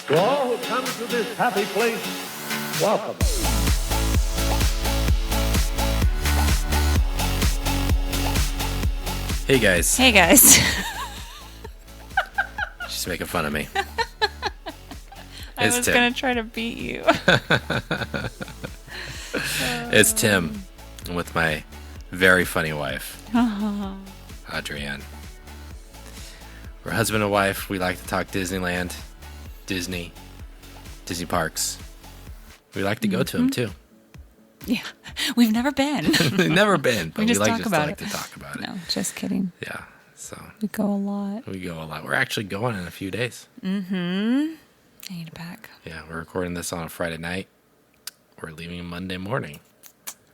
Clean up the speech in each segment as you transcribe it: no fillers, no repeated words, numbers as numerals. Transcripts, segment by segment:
To all who come to this happy place, welcome. Hey guys. Hey guys. She's making fun of me. I was going to try to beat you. It's Tim with my very funny wife, Adrienne. We're husband and wife. We like to talk Disneyland, Disney parks. We like to go to them too. Yeah, we've never been. We've never been, but we like to talk about it. No, just kidding. Yeah, so We go a lot. We're actually going in a few days. Mm-hmm. I need to pack. Yeah, we're recording this on a Friday night. We're leaving Monday morning.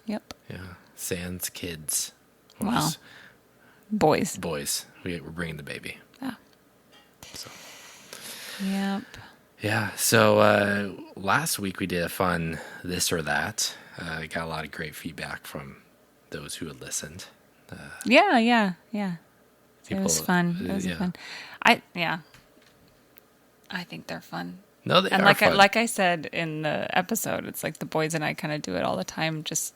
Yep. Yeah, sans kids. Wow. Boys. We're bringing the baby. Oh. So. Yep. Yeah, so last week we did a fun this or that. Got a lot of great feedback from those who had listened. Yeah. It was fun. It was fun. I think they're fun. No, they and are fun. Like I said in the episode, it's like the boys and I kind of do it all the time, just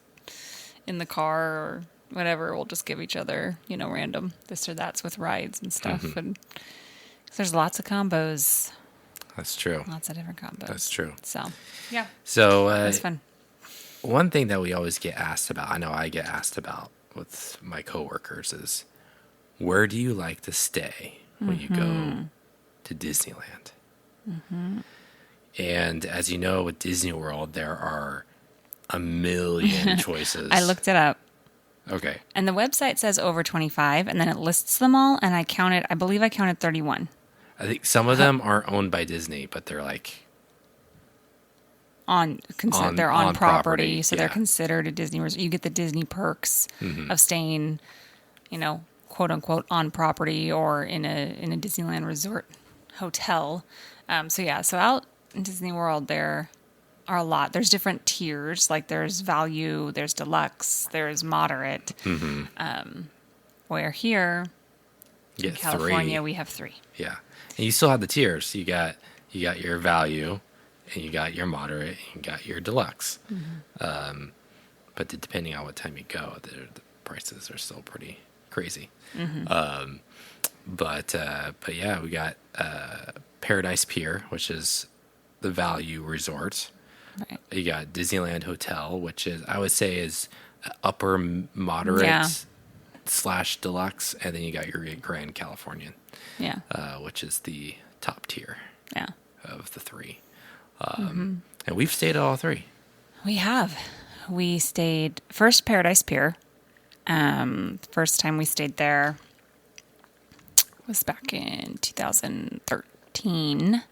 in the car or whatever. We'll just give each other, random this or that's with rides and stuff. Mm-hmm. And 'cause there's lots of combos. That's true. Lots of different combos. That's true. So, yeah. So, it's fun. One thing that we always get asked about, I know I get asked about with my coworkers, is where do you like to stay when you go to Disneyland? Mm-hmm. And as you know, with Disney World, there are a million choices. I looked it up. Okay. And the website says over 25, and then it lists them all, and I believe I counted 31. I think some of them aren't owned by Disney, but they're like... They're on property, so yeah. they're considered a Disney resort. You get the Disney perks of staying, quote unquote, on property or in a Disneyland resort hotel. So out in Disney World, there are a lot. There's different tiers. Like there's value, there's deluxe, there's moderate. Where here in California, we have 3. Yeah, and you still have the tiers. You got your value. And you got your moderate, and you got your deluxe. Mm-hmm. But depending on what time you go, the prices are still pretty crazy. Mm-hmm. But yeah, we got Paradise Pier, which is the value resort. Right. You got Disneyland Hotel, which I would say is upper moderate / deluxe, and then you got your Grand Californian, which is the top tier of the 3. And we've stayed at all 3. We have. We stayed first Paradise Pier. First time we stayed there was back in 2013.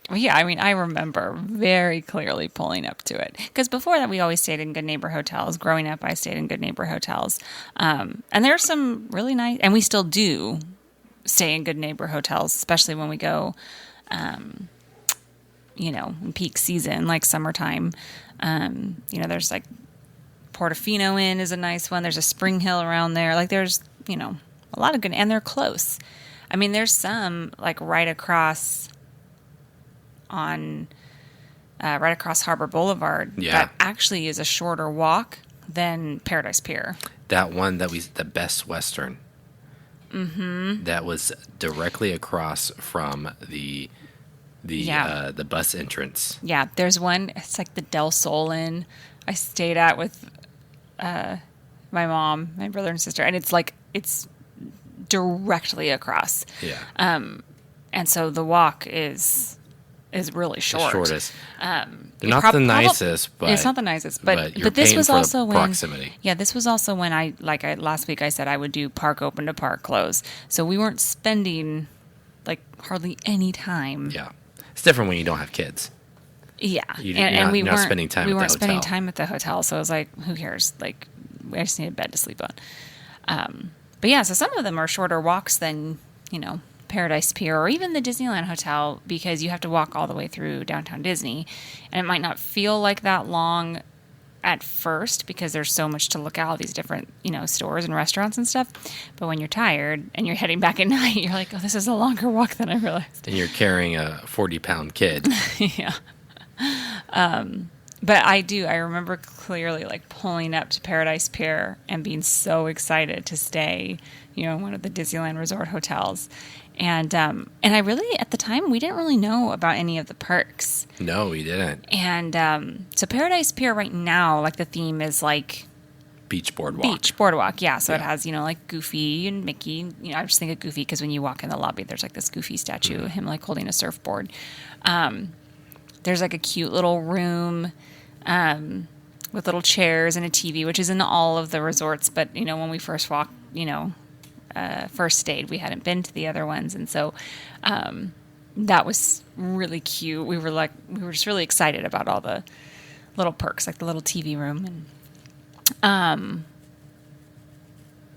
Well, yeah, I remember very clearly pulling up to it. Because before that, we always stayed in Good Neighbor hotels. Growing up, I stayed in Good Neighbor hotels. And there's some really nice, and we still do stay in Good Neighbor hotels, especially when we go... in peak season, like summertime. There's like Portofino Inn is a nice one. There's a Spring Hill around there. Like there's, a lot of good, and they're close. There's some like right across Harbor Boulevard that actually is a shorter walk than Paradise Pier. That one the Best Western. Mm-hmm. That was directly across from the bus entrance. Yeah, there's one. It's like the Del Sol Inn I stayed at with my mom, my brother and sister, and it's directly across. Yeah. And so the walk is really short. The shortest. They're not the nicest, but it's not the nicest. But you're this paying was for also the proximity. Yeah, this was also when last week I said I would do park open to park close. So we weren't spending like hardly any time. Yeah. It's different when you don't have kids. Yeah, we weren't spending time. We weren't spending time at the hotel, so I was like, "Who cares? Like, I just need a bed to sleep on." But yeah, so some of them are shorter walks than Paradise Pier or even the Disneyland Hotel because you have to walk all the way through downtown Disney, and it might not feel like that long at first because there's so much to look at, all these different, stores and restaurants and stuff. But when you're tired and you're heading back at night, you're like, oh, this is a longer walk than I realized. And you're carrying a 40-pound kid. Yeah. But I remember clearly like pulling up to Paradise Pier and being so excited to stay, in one of the Disneyland Resort hotels. And I really, at the time, we didn't really know about any of the perks. No, we didn't. And so Paradise Pier right now, like the theme is like Beach boardwalk. Beach boardwalk, yeah. So it has, like Goofy and Mickey. I just think of Goofy because when you walk in the lobby, there's like this Goofy statue, him like holding a surfboard. There's like a cute little room with little chairs and a TV, which is in all of the resorts. But, when we first walked, first stayed, we hadn't been to the other ones. And so that was really cute. We were just really excited about all the little perks, like the little TV room. And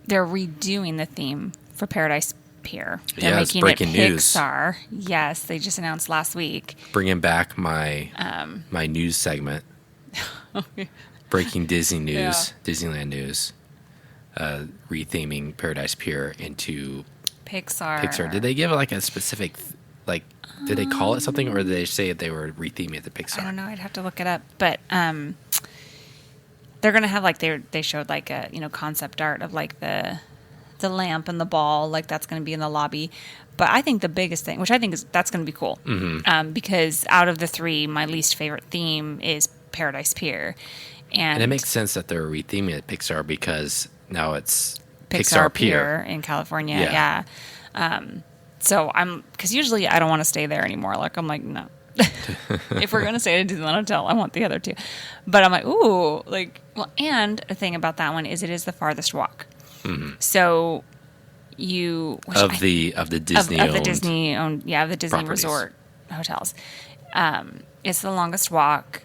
they're redoing the theme for Paradise Pier. They're it's making breaking it news. Pixar. Yes, they just announced last week. Bringing back my my news segment. Breaking Disney news, Disneyland news. Retheming Paradise Pier into Pixar. Did they give like a specific, did they call it something, or did they say they were retheming it to Pixar? I don't know. I'd have to look it up. But they're gonna have like they showed like a concept art of like the lamp and the ball, like that's gonna be in the lobby. But I think the biggest thing, which I think that's gonna be cool, because out of the three, my least favorite theme is Paradise Pier, and it makes sense that they're retheming it Pixar because now it's Pixar Pier in California. Yeah. So because usually I don't want to stay there anymore. Like I'm like, no. If we're gonna stay at a Disneyland hotel, I want the other two. But I'm like, ooh, and a thing about that one is it is the farthest walk. So of the Disney owned of the Disney properties. Resort hotels. It's the longest walk.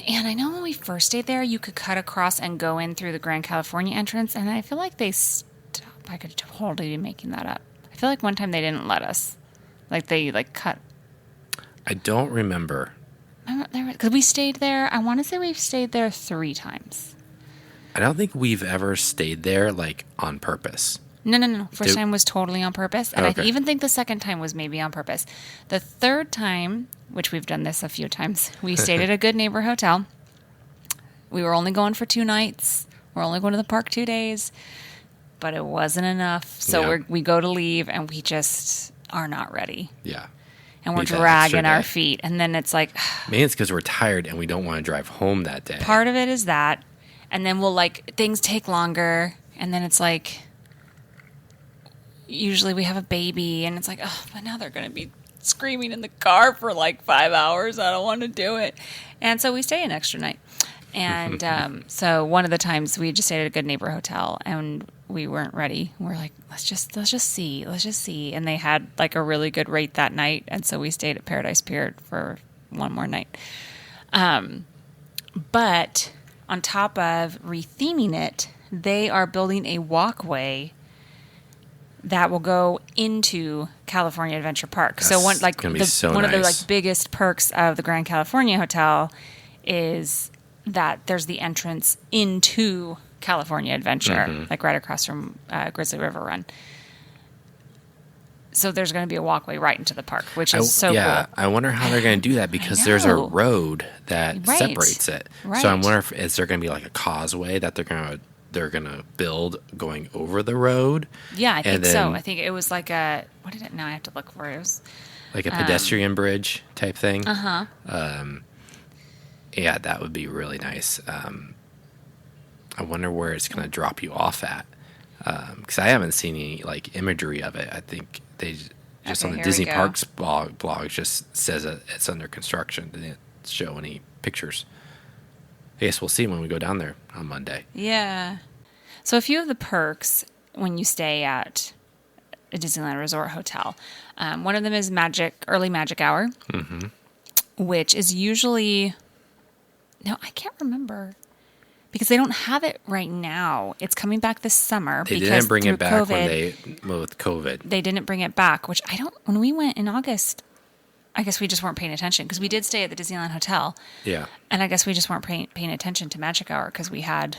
And I know when we first stayed there, you could cut across and go in through the Grand California entrance, and I feel like they stopped. I could totally be making that up. I feel like one time they didn't let us. Like they cut. I don't remember. Because we stayed there. I want to say we've stayed there 3 times. I don't think we've ever stayed there on purpose. No. First time was totally on purpose. And Okay. I even think the second time was maybe on purpose. The third time, which we've done this a few times, we stayed at a Good Neighbor Hotel. We were only going for 2 nights. We're only going to the park 2 days. But it wasn't enough. So we go to leave and we just are not ready. Yeah. And we're Need that dragging extra our day. feet. And then it's like... Maybe it's because we're tired and we don't want to drive home that day. Part of it is that. And then things take longer. And then it's like... Usually we have a baby and it's like, oh, but now they're going to be screaming in the car for 5 hours. I don't want to do it. And so we stay an extra night. And so one of the times we just stayed at a Good Neighbor Hotel and we weren't ready. We're like, let's just see. And they had a really good rate that night. And so we stayed at Paradise Pier for one more night. But on top of retheming it, they are building a walkway that will go into California Adventure Park. So one of the biggest perks of the Grand California Hotel is that there's the entrance into California Adventure, right across from Grizzly River Run. So there's going to be a walkway right into the park, which is so cool. I wonder how they're going to do that because there's a road that separates it. Right. So I wonder if is there going to be a causeway that they're going to build going over the road. Yeah, I think so. I think it was what did it? Now I have to look for it. It was like a pedestrian bridge type thing. Uh-huh. Yeah, that would be really nice. I wonder where it's going to drop you off at. Because I haven't seen any imagery of it. I think they just on the Disney Parks blog just says that it's under construction. They didn't show any pictures. I guess we'll see when we go down there on Monday. Yeah. So a few of the perks when you stay at a Disneyland Resort hotel. One of them is early magic hour, which is usually... No, I can't remember. Because they don't have it right now. It's coming back this summer. They didn't bring it back with COVID. They didn't bring it back, which when we went in August, I guess we just weren't paying attention because we did stay at the Disneyland Hotel. Yeah. And I guess we just weren't paying attention to Magic Hour because we had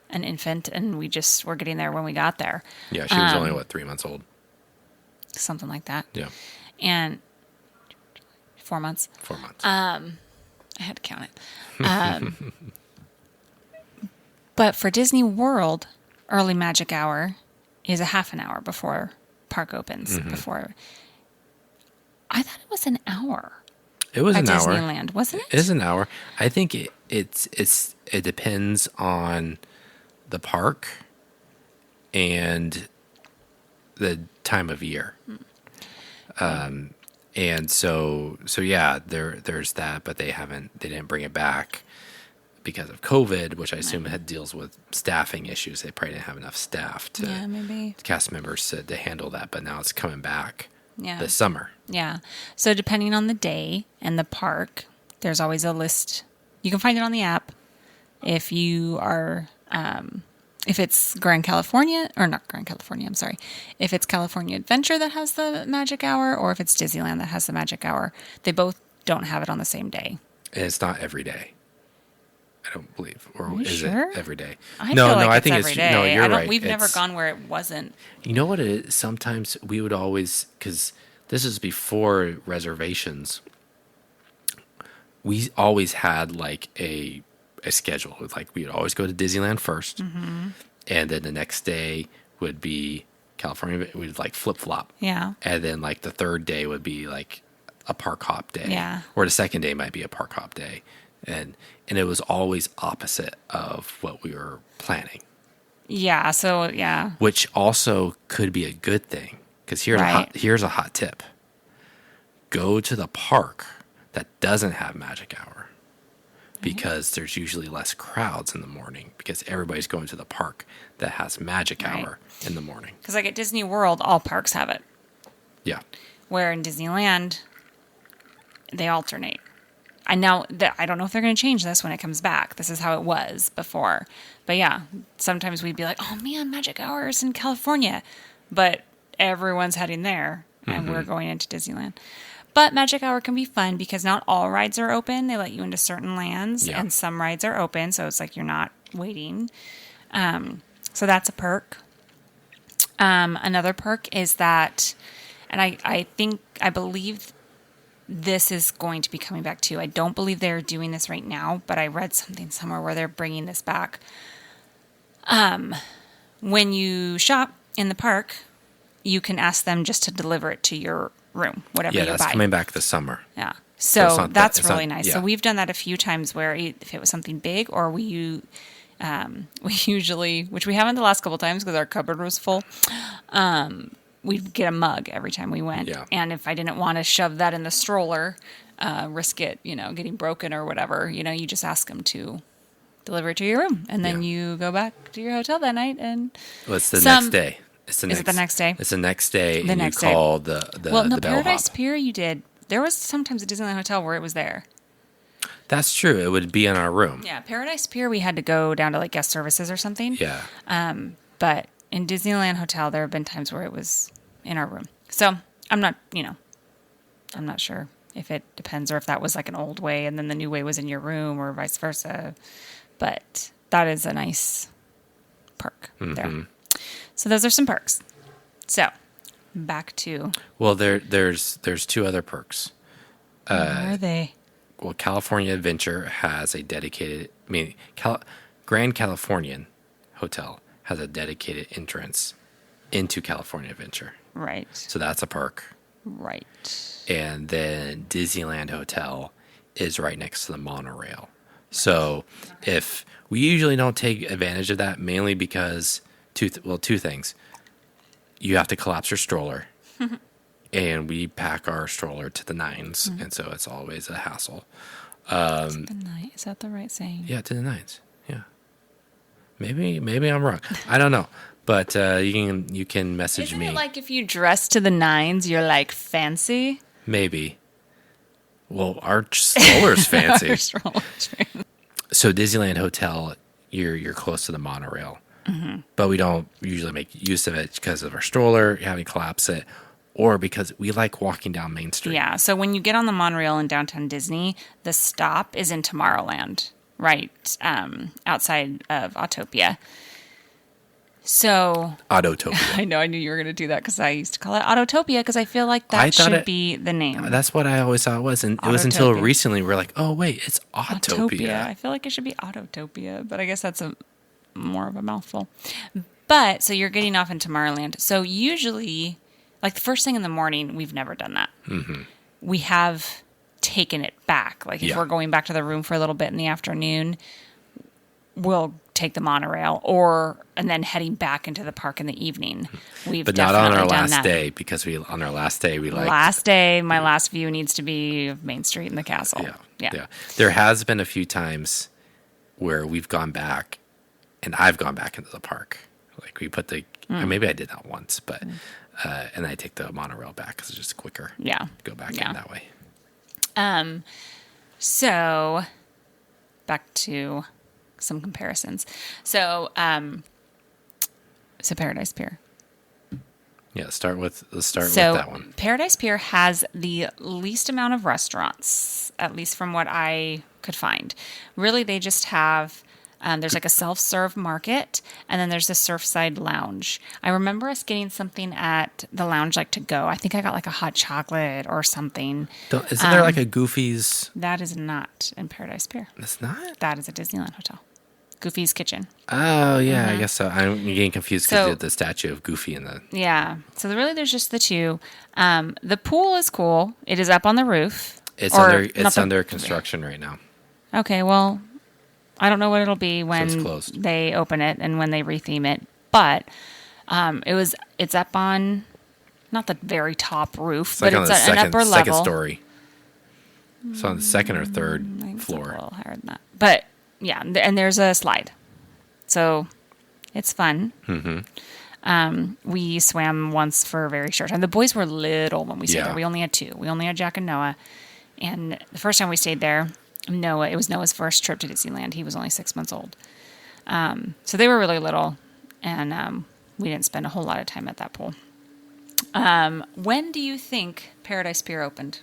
an infant and we just were getting there when we got there. Yeah, she was only, 3 months old? Something like that. Yeah. And 4 months. 4 months. I had to count it. But for Disney World, early Magic Hour is a half an hour before park opens. Before, I thought it was an hour. It was at an hour. Disneyland, wasn't it? It is an hour. I think it depends on the park and the time of year. And so yeah, there's that, but they didn't bring it back because of COVID, which I assume deals with staffing issues. They probably didn't have enough staff Maybe. cast members to handle that, but now it's coming back Yeah. this summer. Yeah. So depending on the day and the park, there's always a list. You can find it on the app if you are, if it's Grand California, or not Grand California, I'm sorry. If it's California Adventure that has the Magic Hour, or if it's Disneyland that has the Magic Hour. They both don't have it on the same day. And it's not every day. I don't believe. Or you is sure? it every day? I feel like I it's think every it's day. no, you're right. We've never gone where it wasn't. You know what it is? Sometimes we would always, because this is before reservations, we always had like a schedule. Like we would always go to Disneyland first, and then the next day would be California. We'd like flip flop. Yeah. And then like the third day would be like a park hop day. Yeah. Or the second day might be a park hop day. And it was always opposite of what we were planning. Yeah. So, yeah. Which also could be a good thing. Because here's a hot tip. Go to the park that doesn't have Magic Hour. Because there's usually less crowds in the morning. Because everybody's going to the park that has Magic Hour in the morning. Because like at Disney World, all parks have it. Yeah. Where in Disneyland, they alternate. I don't know if they're going to change this when it comes back. This is how it was before. But yeah, sometimes we'd be like, oh man, Magic Hour is in California. But everyone's heading there and we're going into Disneyland. But Magic Hour can be fun because not all rides are open. They let you into certain lands and some rides are open. So it's like you're not waiting. So that's a perk. Another perk is that, and I believe this is going to be coming back too. I don't believe they're doing this right now, but I read something somewhere where they're bringing this back. When you shop in the park, you can ask them just to deliver it to your room, whatever you buy. Yeah, that's coming back this summer. Yeah. So that's really nice. Yeah. So we've done that a few times where if it was something big or we usually, which we haven't the last couple times because our cupboard was full, we'd get a mug every time we went. Yeah. And if I didn't want to shove that in the stroller, risk it, getting broken or whatever, you just ask them to deliver it to your room. And then you go back to your hotel that night and... Well, it's the next day. Is it the next day? It's the next day. The and next you call day. the Well, no, the Paradise bellhop. Pier you did. There was sometimes a Disneyland Hotel where it was there. That's true. It would be in our room. Yeah, Paradise Pier we had to go down to like guest services or something. Yeah. But in Disneyland Hotel, there have been times where it was in our room. So I'm not sure if it depends or if that was like an old way and then the new way was in your room or vice versa. But that is a nice perk there. So those are some perks. So back to... Well, there's two other perks. Where are they? Well, California Adventure has a dedicated... Grand Californian Hotel has a dedicated entrance into California Adventure. Right. So that's a perk. Right. And then Disneyland Hotel is right next to the monorail. So if we usually don't take advantage of that, mainly because two things. You have to collapse your stroller, and we pack our stroller to the nines, and so it's always a hassle. Is that the right saying? Yeah, to the nines. Yeah. Maybe I'm wrong. I don't know. But you can message Isn't me. it like if you dress to the nines, you're like fancy? Maybe. Well, our stroller's fancy. Our stroller's fancy. So Disneyland Hotel, you're close to the monorail, but we don't usually make use of it because of our stroller, having to collapse it, or because we like walking down Main Street. Yeah. So when you get on the monorail in downtown Disney, the stop is in Tomorrowland, right outside of Autopia. So Autotopia. I know I knew you were going to do that because I used to call it Autotopia because I feel like that should be the name. That's what I always thought it was. And it was until recently we're like, oh, wait, it's Autopia. I feel like it should be Autotopia, but I guess that's more of a mouthful. But so you're getting off in Tomorrowland. So usually, like the first thing in the morning, we've never done that. Mm-hmm. We have taken it back. Like if we're going back to the room for a little bit in the afternoon, we'll take the monorail and then heading back into the park in the evening. But not on our last day, because on our last day my last view needs to be of Main Street and the castle. Yeah. There has been a few times where we've gone back, and I've gone back into the park. Like we put maybe I did that once, but and I take the monorail back because it's just quicker. Yeah, go back in that way. So back to some comparisons. So Paradise Pier. Yeah, let's start with that one. Paradise Pier has the least amount of restaurants, at least from what I could find. Really, they just have, there's like a self-serve market, and then there's a Surfside Lounge. I remember us getting something at the lounge, like to go. I think I got like a hot chocolate or something. Isn't there like a Goofy's? That is not in Paradise Pier. It's not? That is a Disneyland hotel. Goofy's Kitchen. Oh, yeah, I guess so. I'm getting confused because of the statue of Goofy in the... Yeah. So there's just the two. The pool is cool. It is up on the roof. It's under construction right now. Okay, well, I don't know what it'll be when they open it and when they retheme it. But it's up on, not the very top roof, but it's an upper level. Second story. So on the second or third floor. A little higher than that. But... yeah, and there's a slide. So it's fun. Mm-hmm. We swam once for a very short time. The boys were little when we stayed there. We only had two. We only had Jack and Noah. And the first time we stayed there, it was Noah's first trip to Disneyland. He was only 6 months old. So they were really little, and we didn't spend a whole lot of time at that pool. When do you think Paradise Pier opened?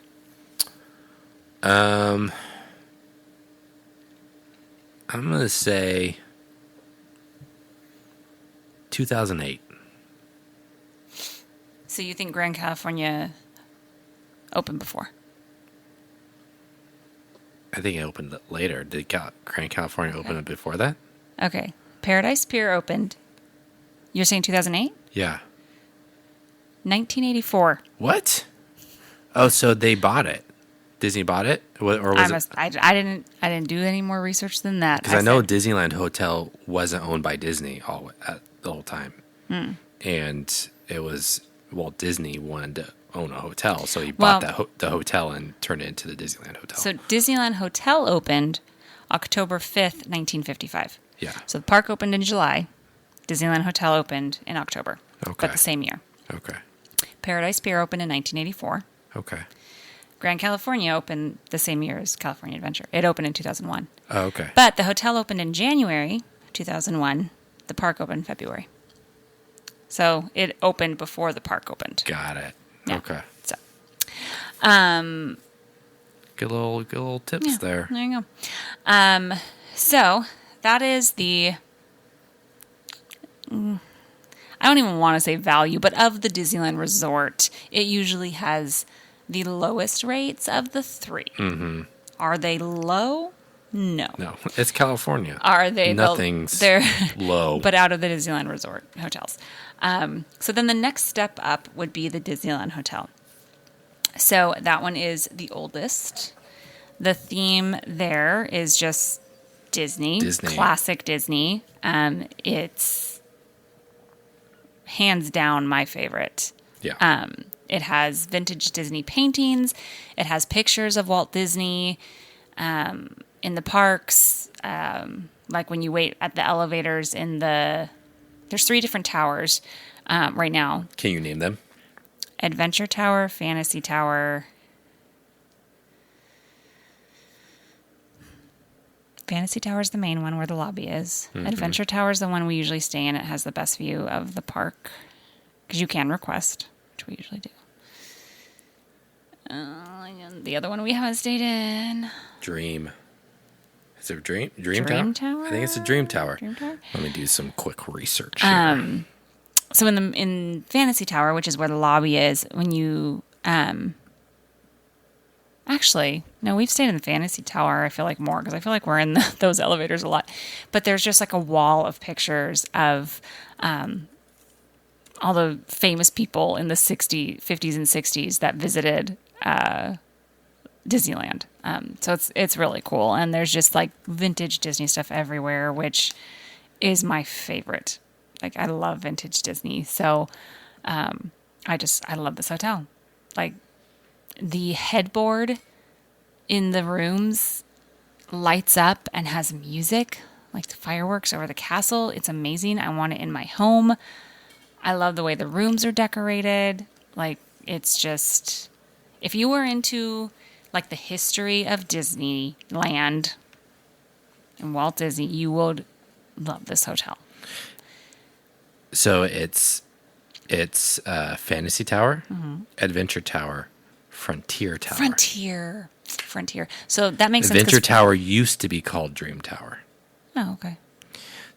I'm going to say 2008. So you think Grand California opened before? I think it opened later. Did Grand California open it before that? Okay. Paradise Pier opened. You're saying 2008? Yeah. 1984. What? Oh, so they bought it. Disney bought it, or was it? I didn't do any more research than that. Because I know Disneyland Hotel wasn't owned by Disney the whole time, and it was Walt Disney wanted to own a hotel, so he bought the hotel and turned it into the Disneyland Hotel. So Disneyland Hotel opened October 5th, 1955. Yeah. So the park opened in July. Disneyland Hotel opened in October. Okay. But the same year. Okay. Paradise Pier opened in 1984. Okay. Grand California opened the same year as California Adventure. It opened in 2001. Oh, okay. But the hotel opened in January 2001. The park opened in February. So it opened before the park opened. Got it. Yeah. Okay. So, good little tips there. There you go. So that is the... I don't even want to say value, but of the Disneyland Resort, it usually has the lowest rates of the three. Mm-hmm. Are they low? No. No, it's California. Are they? Nothing's low. But out of the Disneyland Resort hotels. So then the next step up would be the Disneyland Hotel. So that one is the oldest. The theme there is just Disney. Classic Disney. It's hands down my favorite. Yeah. It has vintage Disney paintings. It has pictures of Walt Disney in the parks. Like when you wait at the elevators there's 3 different towers right now. Can you name them? Adventure Tower, Fantasy Tower. Fantasy Tower is the main one where the lobby is. Mm-hmm. Adventure Tower is the one we usually stay in. It has the best view of the park because you can request, which we usually do. The other one we haven't stayed in. Dream. Is it Dream Tower? I think it's a Dream Tower. Dream Tower? Let me do some quick research here. So in Fantasy Tower, which is where the lobby is, when you actually, no, we've stayed in the Fantasy Tower, I feel like more, because I feel like we're in those elevators a lot. But there's just like a wall of pictures of all the famous people in the 50s and 60s that visited Disneyland. So it's really cool. And there's just like vintage Disney stuff everywhere, which is my favorite. Like, I love vintage Disney. So I love this hotel. Like, the headboard in the rooms lights up and has music, like the fireworks over the castle. It's amazing. I want it in my home. I love the way the rooms are decorated. Like, it's just, if you were into like the history of Disneyland and Walt Disney, you would love this hotel. So it's Fantasy Tower, Adventure Tower, Frontier Tower. Frontier. So that makes sense. Adventure Tower used to be called Dream Tower. Oh, okay.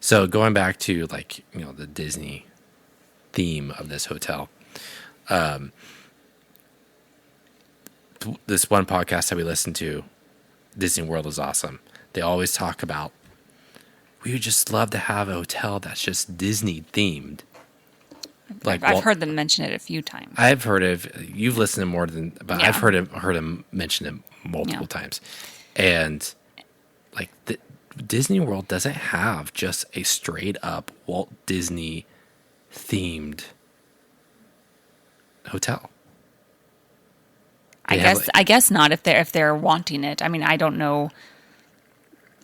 So going back to like, the Disney theme of this hotel, this one podcast that we listened to, Disney World is awesome. They always talk about, we would just love to have a hotel that's just Disney themed. Like, I've heard them mention it a few times. I've heard you've listened to more than, but Yeah. I've heard him mention it multiple times. And like Disney World doesn't have just a straight up Walt Disney themed hotel. I guess not if they're wanting it. I mean, I don't know.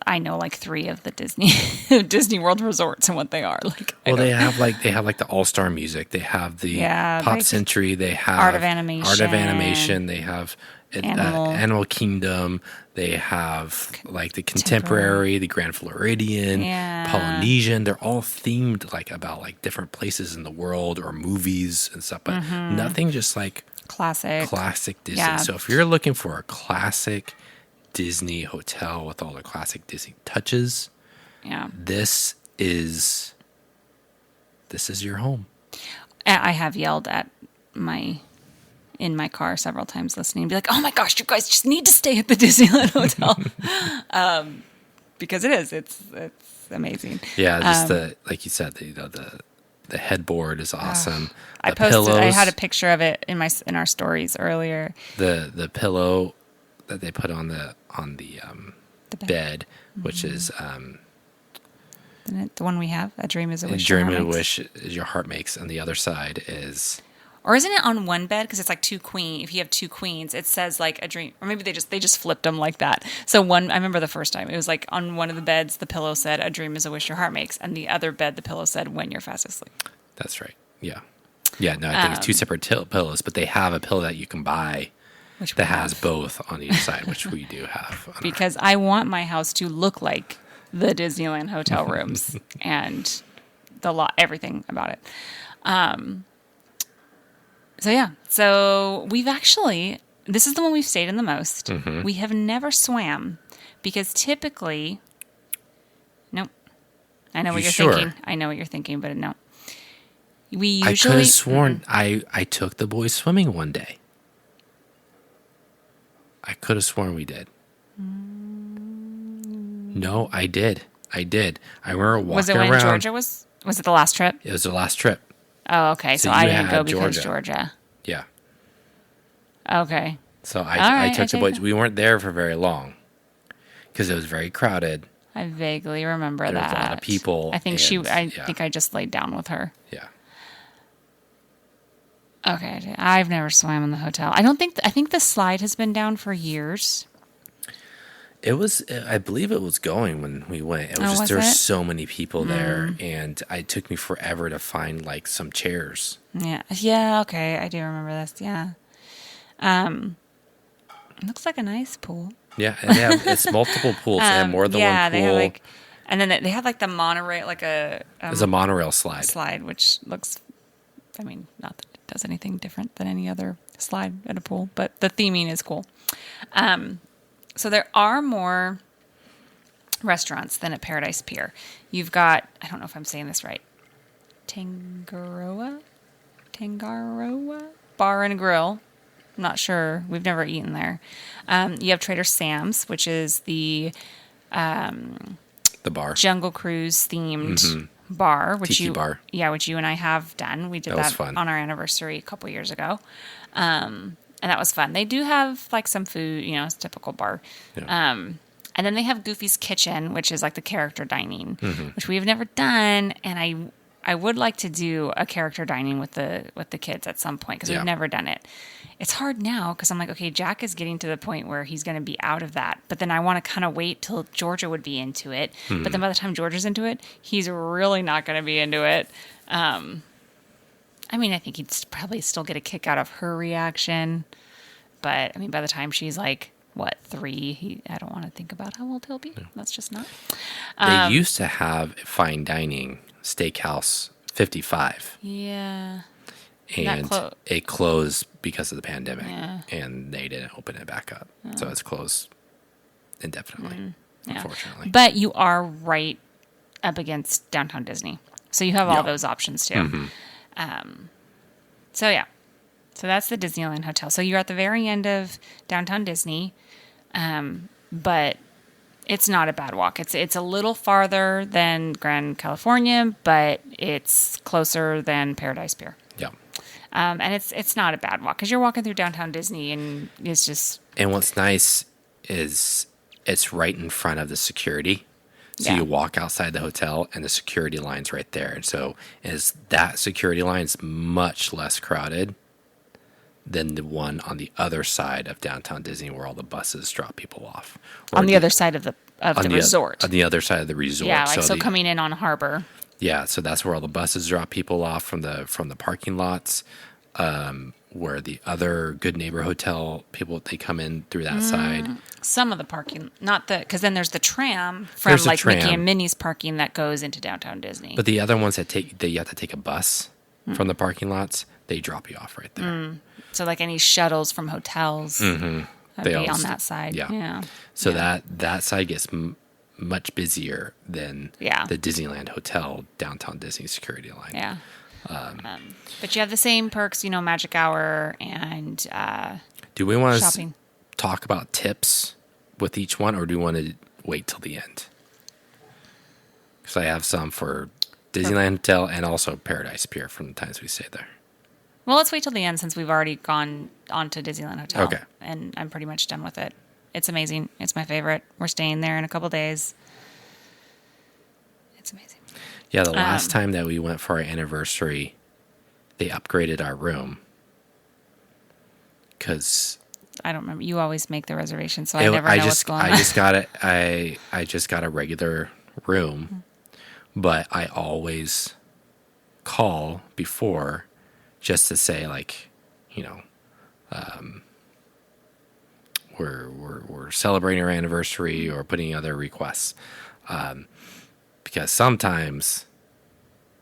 I know like 3 of the Disney World resorts and what they are like. They have like the all-star music. They have the Pop Century. They have Art of Animation. They have Animal. Animal Kingdom. They have like the Contemporary, the Grand Floridian, Polynesian. They're all themed like about like different places in the world or movies and stuff, but nothing just like classic Disney. Yeah. So if you're looking for a classic Disney hotel with all the classic Disney touches, this is your home. I have yelled at in my car several times listening and be like, oh my gosh, you guys just need to stay at the Disneyland Hotel. Because it's amazing. Yeah, just like you said, the headboard is awesome. I had a picture of it in our stories earlier. The pillow that they put on the bed, which is Isn't it the one we have? A dream is a wish. A dream is a wish your heart makes, and the other side is. Or isn't it on one bed? Because it's like two queen. If you have two queens, it says like a dream. Or maybe they just flipped them like that. So I remember the first time it was like on one of the beds, the pillow said "A dream is a wish your heart makes," and the other bed, the pillow said "When you're fast asleep." That's right. Yeah. Yeah. No, I think it's two separate pillows, but they have a pillow that you can buy that has both on each side, which we do have. Because I want my house to look like the Disneyland hotel rooms and everything about it. So we've actually, this is the one we've stayed in the most. Mm-hmm. We have never swam because typically, nope. I know what you're thinking. I know what you're thinking, but no. I could have sworn I took the boys swimming one day. I could have sworn we did. No, I did. I remember walking around. Was it when Georgia was it the last trip? It was the last trip. Oh, okay. So I didn't go because Georgia. Yeah. Okay. So I took the boys. We weren't there for very long because it was very crowded. I vaguely remember that. There was a lot of people. I think think I just laid down with her. Yeah. Okay. I've never swam in the hotel. I think the slide has been down for years. It was, I believe it was going when we went. It was there were so many people there, and it took me forever to find like some chairs. Yeah. Yeah. Okay. I do remember this. Yeah. It looks like a nice pool. Yeah. And it's multiple pools. They have more than one pool. Yeah. They have and then they have like the monorail, like a. It's a monorail slide. Which looks, not that does anything different than any other slide at a pool, but the theming is cool. So there are more restaurants than at Paradise Pier. You've got, I don't know if I'm saying this right, Tangaroa Bar and Grill. I'm not sure. We've never eaten there. You have Trader Sam's, which is the bar. Jungle Cruise themed bar, which Tiki bar. which you and I have done. We did That was that fun. on our anniversary a couple years ago. And that was fun. They do have like some food, it's a typical bar. Yeah. And then they have Goofy's Kitchen, which is like the character dining, which we have never done. And I would like to do a character dining with the kids at some point because Yeah. we've never done it. It's hard now because I'm like, okay, Jack is getting to the point where he's going to be out of that. But then I want to kind of wait till Georgia would be into it. But then by the time Georgia's into it, he's really not going to be into it. I think he'd probably still get a kick out of her reaction. But by the time she's like, 3? I don't want to think about how old he'll be. That's just not. They used to have fine dining steakhouse 55. Yeah. And it closed because of the pandemic. Yeah. And they didn't open it back up. So it's closed indefinitely, unfortunately. But you are right up against Downtown Disney. So you have all Yeah. those options too. So yeah. So that's the Disneyland Hotel. So you're at the very end of Downtown Disney. But it's not a bad walk. It's a little farther than Grand California, but it's closer than Paradise Pier. Yeah. And it's not a bad walk because you're walking through Downtown Disney and it's just... And what's nice is it's right in front of the security. So Yeah. you walk outside the hotel and the security line's right there. And so that security line is much less crowded than the one on the other side of Downtown Disney where all the buses drop people off. Or on the other side of the resort. On the other side of the resort. Yeah, so coming in on Harbor. Yeah, so that's where all the buses drop people off from the parking lots. Where the other Good Neighbor Hotel people, they come in through that side. Some of the parking, not because then there's the tram from There's the like Mickey tram. and Minnie's parking that goes into Downtown Disney. But the other ones that you have to take a bus from the parking lots, they drop you off right there. So like any shuttles from hotels would They be all on st- that side. yeah. Yeah. So that side gets much busier than Yeah. the Disneyland Hotel Downtown Disney security line. Yeah. But you have the same perks, Magic Hour and Do we want to shopping. talk about tips with each one, or do we want to wait till the end? Because I have some for Disneyland Hotel and also Paradise Pier from the times we stayed there. Well, let's wait till the end since we've already gone on to Disneyland Hotel. Okay. And I'm pretty much done with it. It's amazing. It's my favorite. We're staying there in a couple days. It's amazing. Yeah, the last time that we went for our anniversary, they upgraded our room. Because I don't remember. You always make the reservation, so I never know what's going on. I just got it. I just got a regular room, but I always call before just to say we're celebrating our anniversary or putting other requests, because sometimes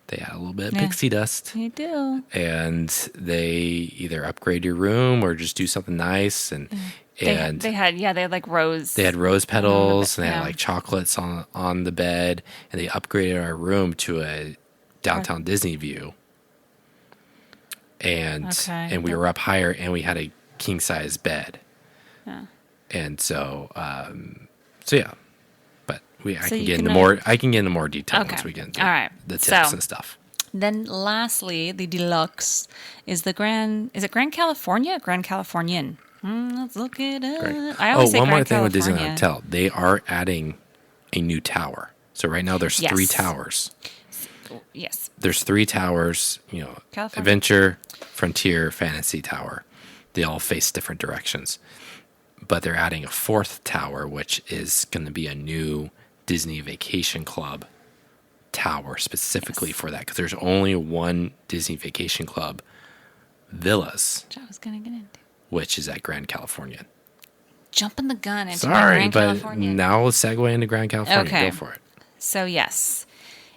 they had a little bit of pixie dust. You do. And they either upgrade your room or just do something nice. And They had like rose. they had rose petals and they yeah. had like chocolates on the bed. And they upgraded our room to a downtown Disney view. And we were up higher and we had a king size bed. Yeah. And so yeah. But I can get into more detail Okay. once we get into All right. the tips So- and stuff. Then lastly, the deluxe is the is it Grand California or Grand Californian? Let's look it up. Great. I always say one more Grand thing with California. Disneyland Hotel. They are adding a new tower. So right now there's 3 Yes. towers. Yes. There's 3 towers, California. Adventure, Frontier, Fantasy Tower. They all face different directions. But they're adding a 4th tower, which is going to be a new Disney Vacation Club tower specifically for that. Because there's only one Disney Vacation Club villas, Which I was going to get into. which is at Grand California. Jumping the gun into my Sorry, Grand but California. now let's segue into Grand California. Okay. Go for it. So yes,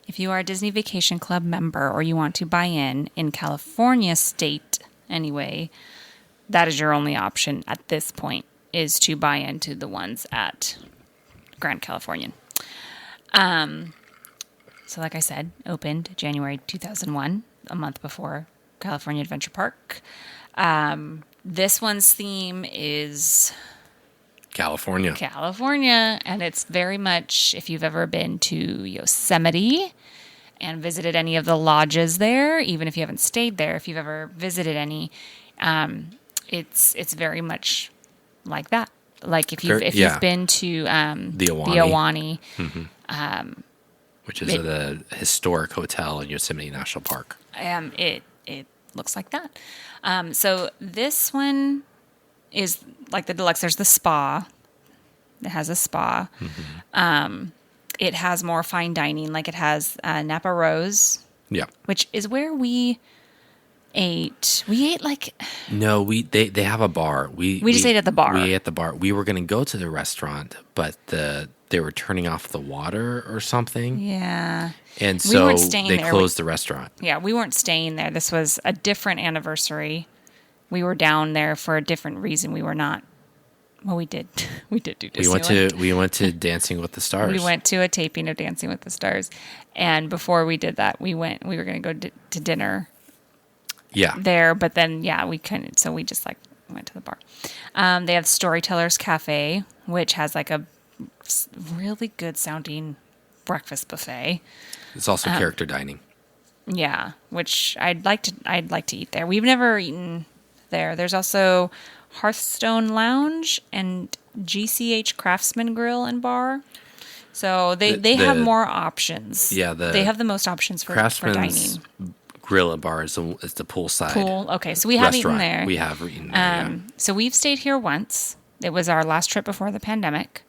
if you are a Disney Vacation Club member or you want to buy in California State anyway, that is your only option at this point, is to buy into the ones at Grand Californian. So like I said, opened January 2001, a month before California Adventure Park. This one's theme is California, and it's very much, if you've ever been to Yosemite and visited any of the lodges there, even if you haven't stayed there, if you've ever visited any, it's very much like that. Like if you've been to the Ahwahnee, which is the historic hotel in Yosemite National Park. It looks like that. So this one is like the deluxe. There's the spa. It has a spa. It has more fine dining. Like it has Napa Rose. Yeah. Which is where we ate. We ate like... No, they have a bar. We just ate at the bar. We ate at the bar. We were going to go to the restaurant, but they were turning off the water or something. Yeah. And so they closed the restaurant. Yeah, we weren't staying there. This was a different anniversary. We were down there for a different reason. We were not... Well, we did do Disneyland. We went to Dancing with the Stars. We went to a taping of Dancing with the Stars. And before we did that, we were going to go to dinner. Yeah. There, but then we couldn't, so we just like went to the bar. They have Storytellers Cafe, which has like a really good sounding breakfast buffet. It's also character dining. Yeah, which I'd like to eat there. We've never eaten there. There's also Hearthstone Lounge and GCH Craftsman Grill and Bar. So they have more options. Yeah, they have the most options for dining. Grill and Bar is the poolside. Pool. Okay, so we have eaten there. We have eaten there. So we've stayed here once. It was our last trip before the pandemic.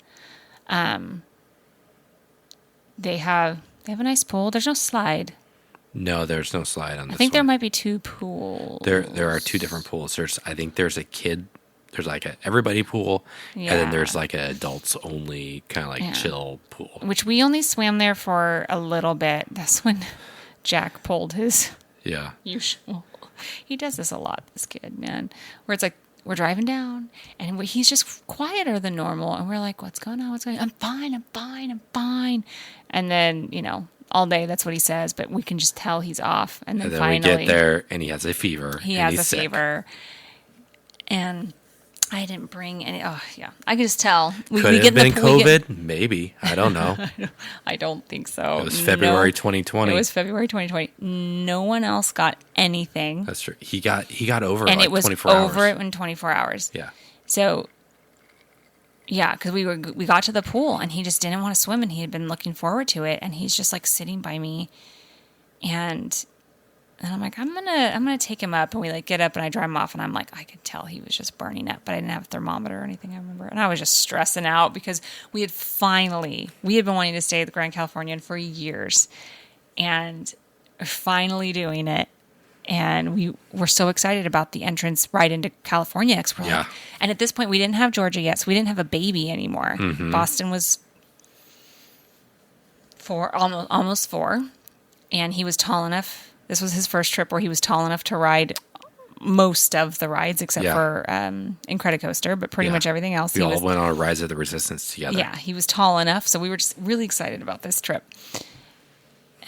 They have a nice pool. There's no slide. No, there's no slide on this. I think there might be two pools. There are two different pools. There's a kid. There's like a everybody pool, and then there's like an adults only kind of like chill pool. Which we only swam there for a little bit. That's when Jack pulled his usual. He does this a lot, this kid, man. Where it's like we're driving down and he's just quieter than normal, and we're like, "What's going on? What's going on? I'm fine." And then all day that's what he says, but we can just tell he's off. And then finally we get there and he has a fever. He's fever, and I didn't bring any. Oh, yeah. I could just tell. Could it have been COVID? Maybe. I don't know. I don't think so. It was February 2020. It was February 2020. No one else got anything. That's true. He got over and it it was 24 hours. over it in 24 hours. Yeah. So, yeah, because we got to the pool and he just didn't want to swim and he had been looking forward to it, and he's just like sitting by me, and I'm like, I'm gonna take him up, and we like get up and I drive him off, and I'm like, I could tell he was just burning up, but I didn't have a thermometer or anything, I remember. And I was just stressing out because we had been wanting to stay at the Grand Californian for years, and we're finally doing it. And we were so excited about the entrance right into California. And at this point, we didn't have Georgia yet, so we didn't have a baby anymore. Mm-hmm. Boston was almost 4, and he was tall enough. This was his first trip where he was tall enough to ride most of the rides, except for Incredicoaster, but pretty much everything else. We all went on a Rise of the Resistance together. Yeah, he was tall enough, so we were just really excited about this trip.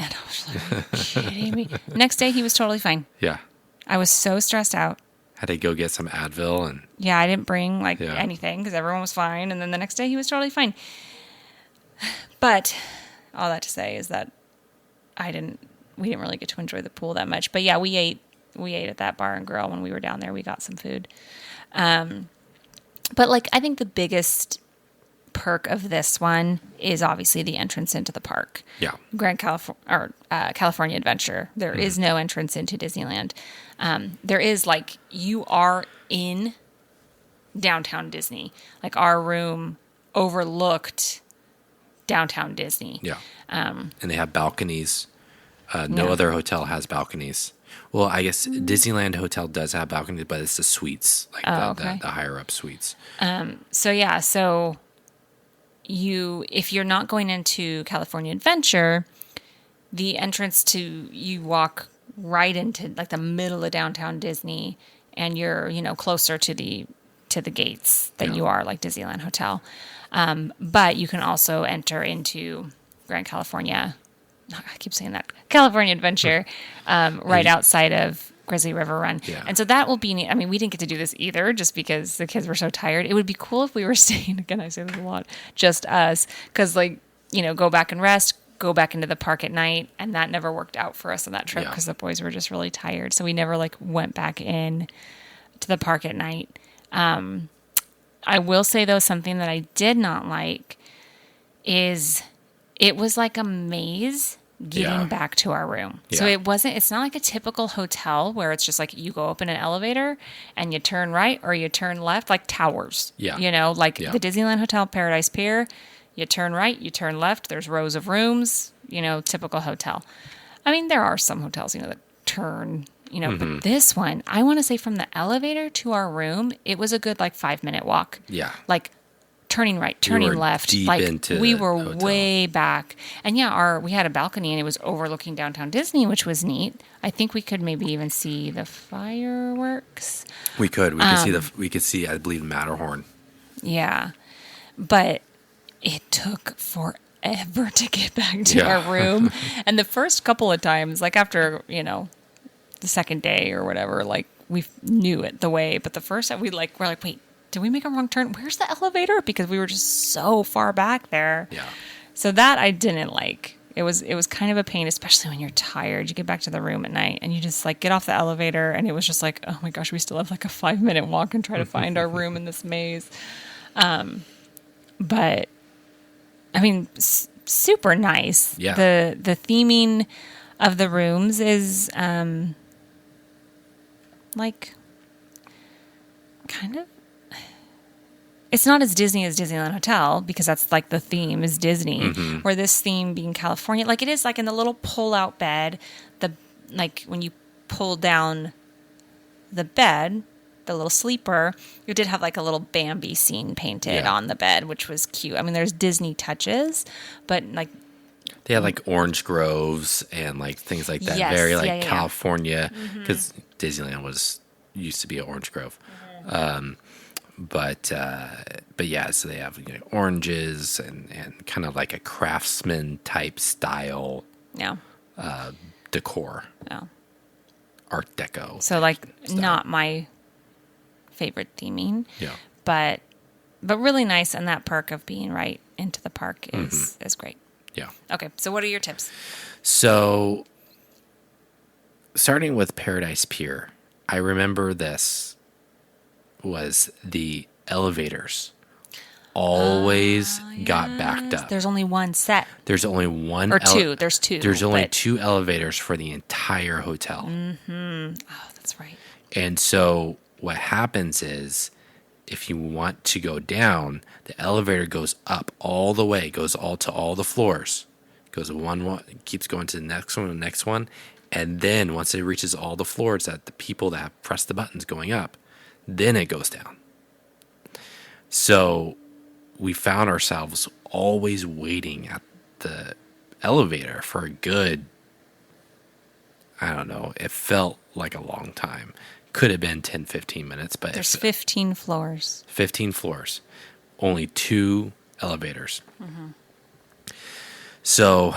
And I was like, are you kidding me? Next day, he was totally fine. Yeah. I was so stressed out. Had to go get some Advil and... Yeah, I didn't bring anything because everyone was fine. And then the next day, he was totally fine. But all that to say is that we didn't really get to enjoy the pool that much. But yeah, we ate at that bar and grill when we were down there. We got some food. But like, I think the biggest perk of this one is obviously the entrance into the park. Yeah. California Adventure. There is no entrance into Disneyland. There is like, you are in downtown Disney. Like our room overlooked downtown Disney. Yeah. And they have balconies. No other hotel has balconies. Well, I guess Disneyland Hotel does have balconies, but it's the suites, like the higher up suites. So if you're not going into California Adventure, the entrance you walk right into like the middle of downtown Disney, and you're, closer to the gates than you are like Disneyland Hotel. But you can also enter into Grand California. I keep saying that, California Adventure, right outside of Grizzly River Run. Yeah. And so that will be neat. I mean, we didn't get to do this either just because the kids were so tired. It would be cool if we were staying, again, I say this a lot, just us, because go back and rest, go back into the park at night. And that never worked out for us on that trip because the boys were just really tired. So we never went back in to the park at night. I will say though, something that I did not like is it was like a maze getting back to our room. So it's not like a typical hotel where it's just like you go up in an elevator and you turn right or you turn left, like towers. The Disneyland Hotel Paradise Pier, you turn right, you turn left, there's rows of rooms, typical hotel. I mean, there are some hotels, that turn, but this one, I want to say from the elevator to our room, it was a good 5-minute walk. Yeah. Turning right, turning left. We were way back. And we had a balcony and it was overlooking downtown Disney, which was neat. I think we could maybe even see the fireworks. We could. We could see, I believe, Matterhorn. Yeah. But it took forever to get back to our room. And the first couple of times, after, the second day or whatever, we knew it the way. But the first time we're like, wait, did we make a wrong turn? Where's the elevator? Because we were just so far back there. Yeah. So that I didn't like. It was kind of a pain, especially when you're tired. You get back to the room at night and you just get off the elevator and it was just oh my gosh, we still have a 5-minute walk and try to find our room in this maze. But I mean, super nice. Yeah. The theming of the rooms is kind of. It's not as Disney as Disneyland Hotel because that's the theme is Disney. Mm-hmm. Or this theme being California, it is in the little pull-out bed. The when you pull down the bed, the little sleeper, you did have a little Bambi scene painted on the bed, which was cute. I mean, there's Disney touches, but they had orange groves and things like that. Yes, very California because Disneyland used to be an orange grove. Mm-hmm. But yeah, so they have oranges and kind of a craftsman type style decor. Yeah. Art Deco. So not my favorite theming. Yeah. But really nice, and that perk of being right into the park is great. Yeah. Okay, so what are your tips? So starting with Paradise Pier, I remember this was the elevators always got backed up. There's only one set. There's only one. Or two. There's two. There's only two elevators for the entire hotel. Mm-hmm. Oh, that's right. And so what happens is if you want to go down, the elevator goes up all the way, goes all to all the floors. Goes one, keeps going to the next one. And then once it reaches all the floors that the people that have pressed the buttons going up, then it goes down. So we found ourselves always waiting at the elevator for a good, I don't know, it felt like a long time. Could have been 10, 15 minutes, but there's 15 floors. 15 floors. Only 2 elevators. Mm-hmm. So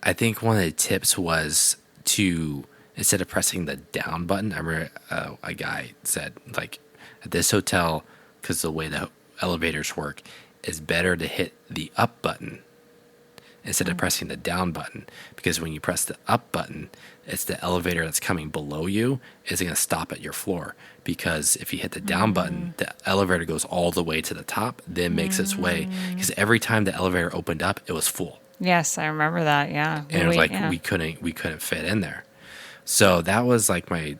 I think one of the tips was to, instead of pressing the down button, I remember a guy said, at this hotel, because the way the elevators work, it's better to hit the up button instead of pressing the down button. Because when you press the up button, it's the elevator that's coming below you is going to stop at your floor. Because if you hit the down button, the elevator goes all the way to the top, then makes its way. Because every time the elevator opened up, it was full. Yes, I remember that. Yeah, and it was we couldn't fit in there. So that was my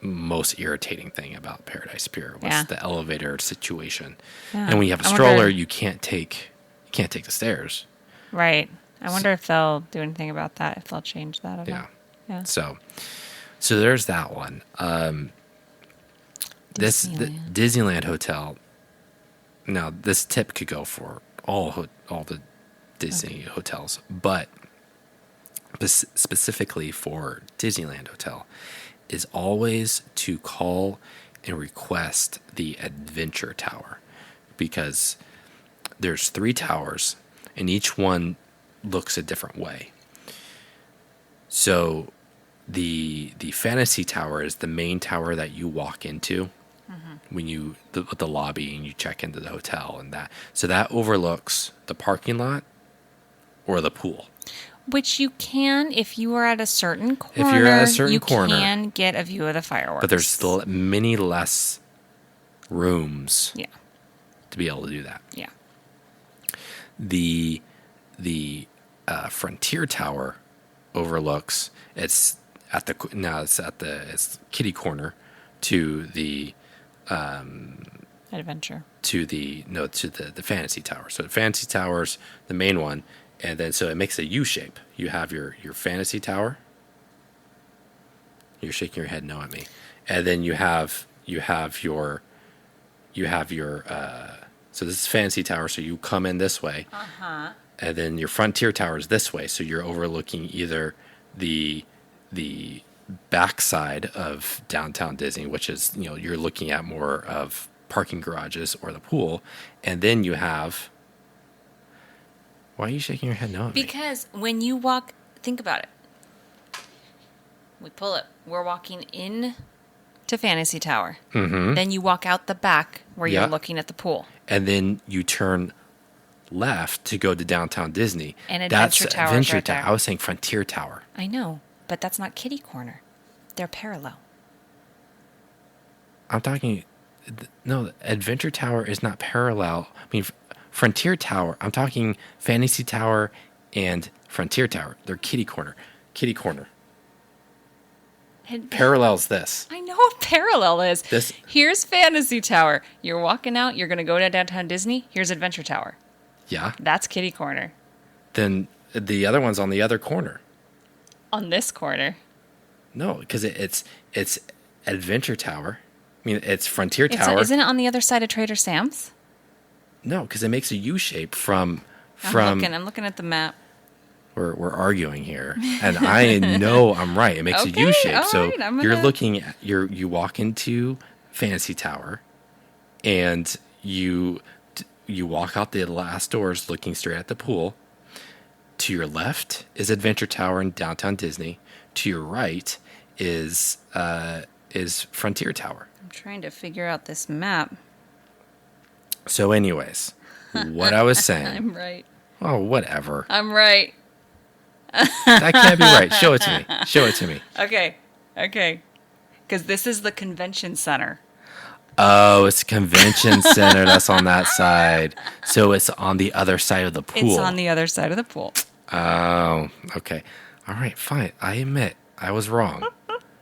most irritating thing about Paradise Pier was the elevator situation. Yeah. And when you have a stroller, you can't take the stairs. Right. I wonder if they'll do anything about that, if they'll change that at all. Yeah. So there's that one. The Disneyland Hotel. Now, this tip could go for all the Disney hotels, but specifically for Disneyland Hotel, is always to call and request the Adventure Tower, because there's 3 towers and each one looks a different way. So the Fantasy Tower is the main tower that you walk into when you the lobby and you check into the hotel, and that overlooks the parking lot or the pool. Which you can, if you are at a certain corner, If you're at a certain corner, you can get a view of the fireworks. but there's still many less rooms Yeah. to be able to do that. Yeah. The Frontier Tower overlooks. It's kitty corner to the Adventure. to the Fantasy Tower. So the Fantasy Tower's the main one, and then so it makes a U shape. You have your Fantasy Tower. You're shaking your head no at me, and then you have your so this is Fantasy Tower. So you come in this way, and then your Frontier Tower is this way. So you're overlooking either the backside of downtown Disney, which is, you're looking at more of parking garages or the pool, and then you have. Why are you shaking your head no at me? Because when you walk, think about it. We pull it. We're walking in to Fantasy Tower. Mm-hmm. Then you walk out the back where you're looking at the pool. And then you turn left to go to downtown Disney. And Adventure Tower. Adventure Tower. I was saying Frontier Tower. I know, but that's not kitty corner. They're parallel. I'm talking. No, Adventure Tower is not parallel. I mean, Frontier Tower. I'm talking Fantasy Tower and Frontier Tower. They're kitty corner. Kitty corner. Parallels this. I know what parallel is. This. Here's Fantasy Tower. You're walking out. You're going to go to downtown Disney. Here's Adventure Tower. Yeah. That's kitty corner. Then the other one's on the other corner. On this corner. No, because it's Adventure Tower. I mean, it's Frontier Tower. Isn't it on the other side of Trader Sam's? No, because it makes a U shape from. I'm looking at the map. We're arguing here, and I know I'm right. It makes a U shape. So right, you're looking at you walk into Fantasy Tower, and you walk out the last doors, looking straight at the pool. To your left is Adventure Tower in downtown Disney. To your right is Frontier Tower. I'm trying to figure out this map. So, anyways, what I was saying. I'm right. Oh, whatever. I'm right. That can't be right. Show it to me. Show it to me. Okay. Because this is the convention center. Oh, it's a convention center that's on that side. So it's on the other side of the pool. It's on the other side of the pool. Oh, okay. All right, fine. I admit I was wrong.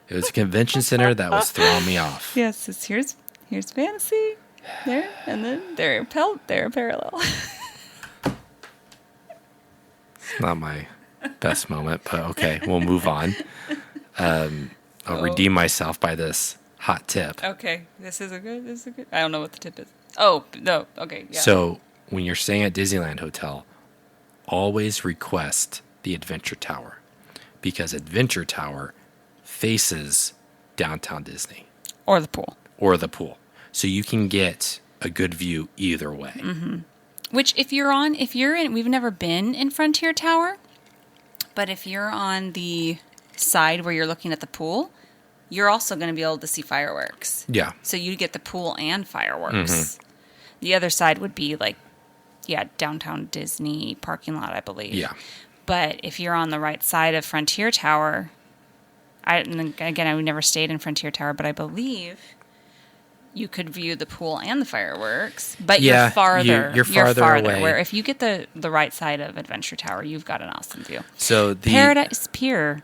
It was a convention center that was throwing me off. Yes, here's Fantasy. There, and then they're parallel. It's not my best moment, but okay, we'll move on. I'll redeem myself by this hot tip. Okay, this is a good. I don't know what the tip is. Oh, no. Okay, yeah. So when you're staying at Disneyland Hotel, always request the Adventure Tower, because Adventure Tower faces downtown Disney. Or the pool. So you can get a good view either way. Mm-hmm. Which if you're in, we've never been in Frontier Tower, but if you're on the side where you're looking at the pool, you're also going to be able to see fireworks. Yeah. So you get the pool and fireworks. Mm-hmm. The other side would be downtown Disney parking lot, I believe. Yeah. But if you're on the right side of Frontier Tower, I've never stayed in Frontier Tower, but I believe you could view the pool and the fireworks, but you're farther. You're farther away. Where if you get the right side of Adventure Tower, you've got an awesome view. So the Paradise Pier,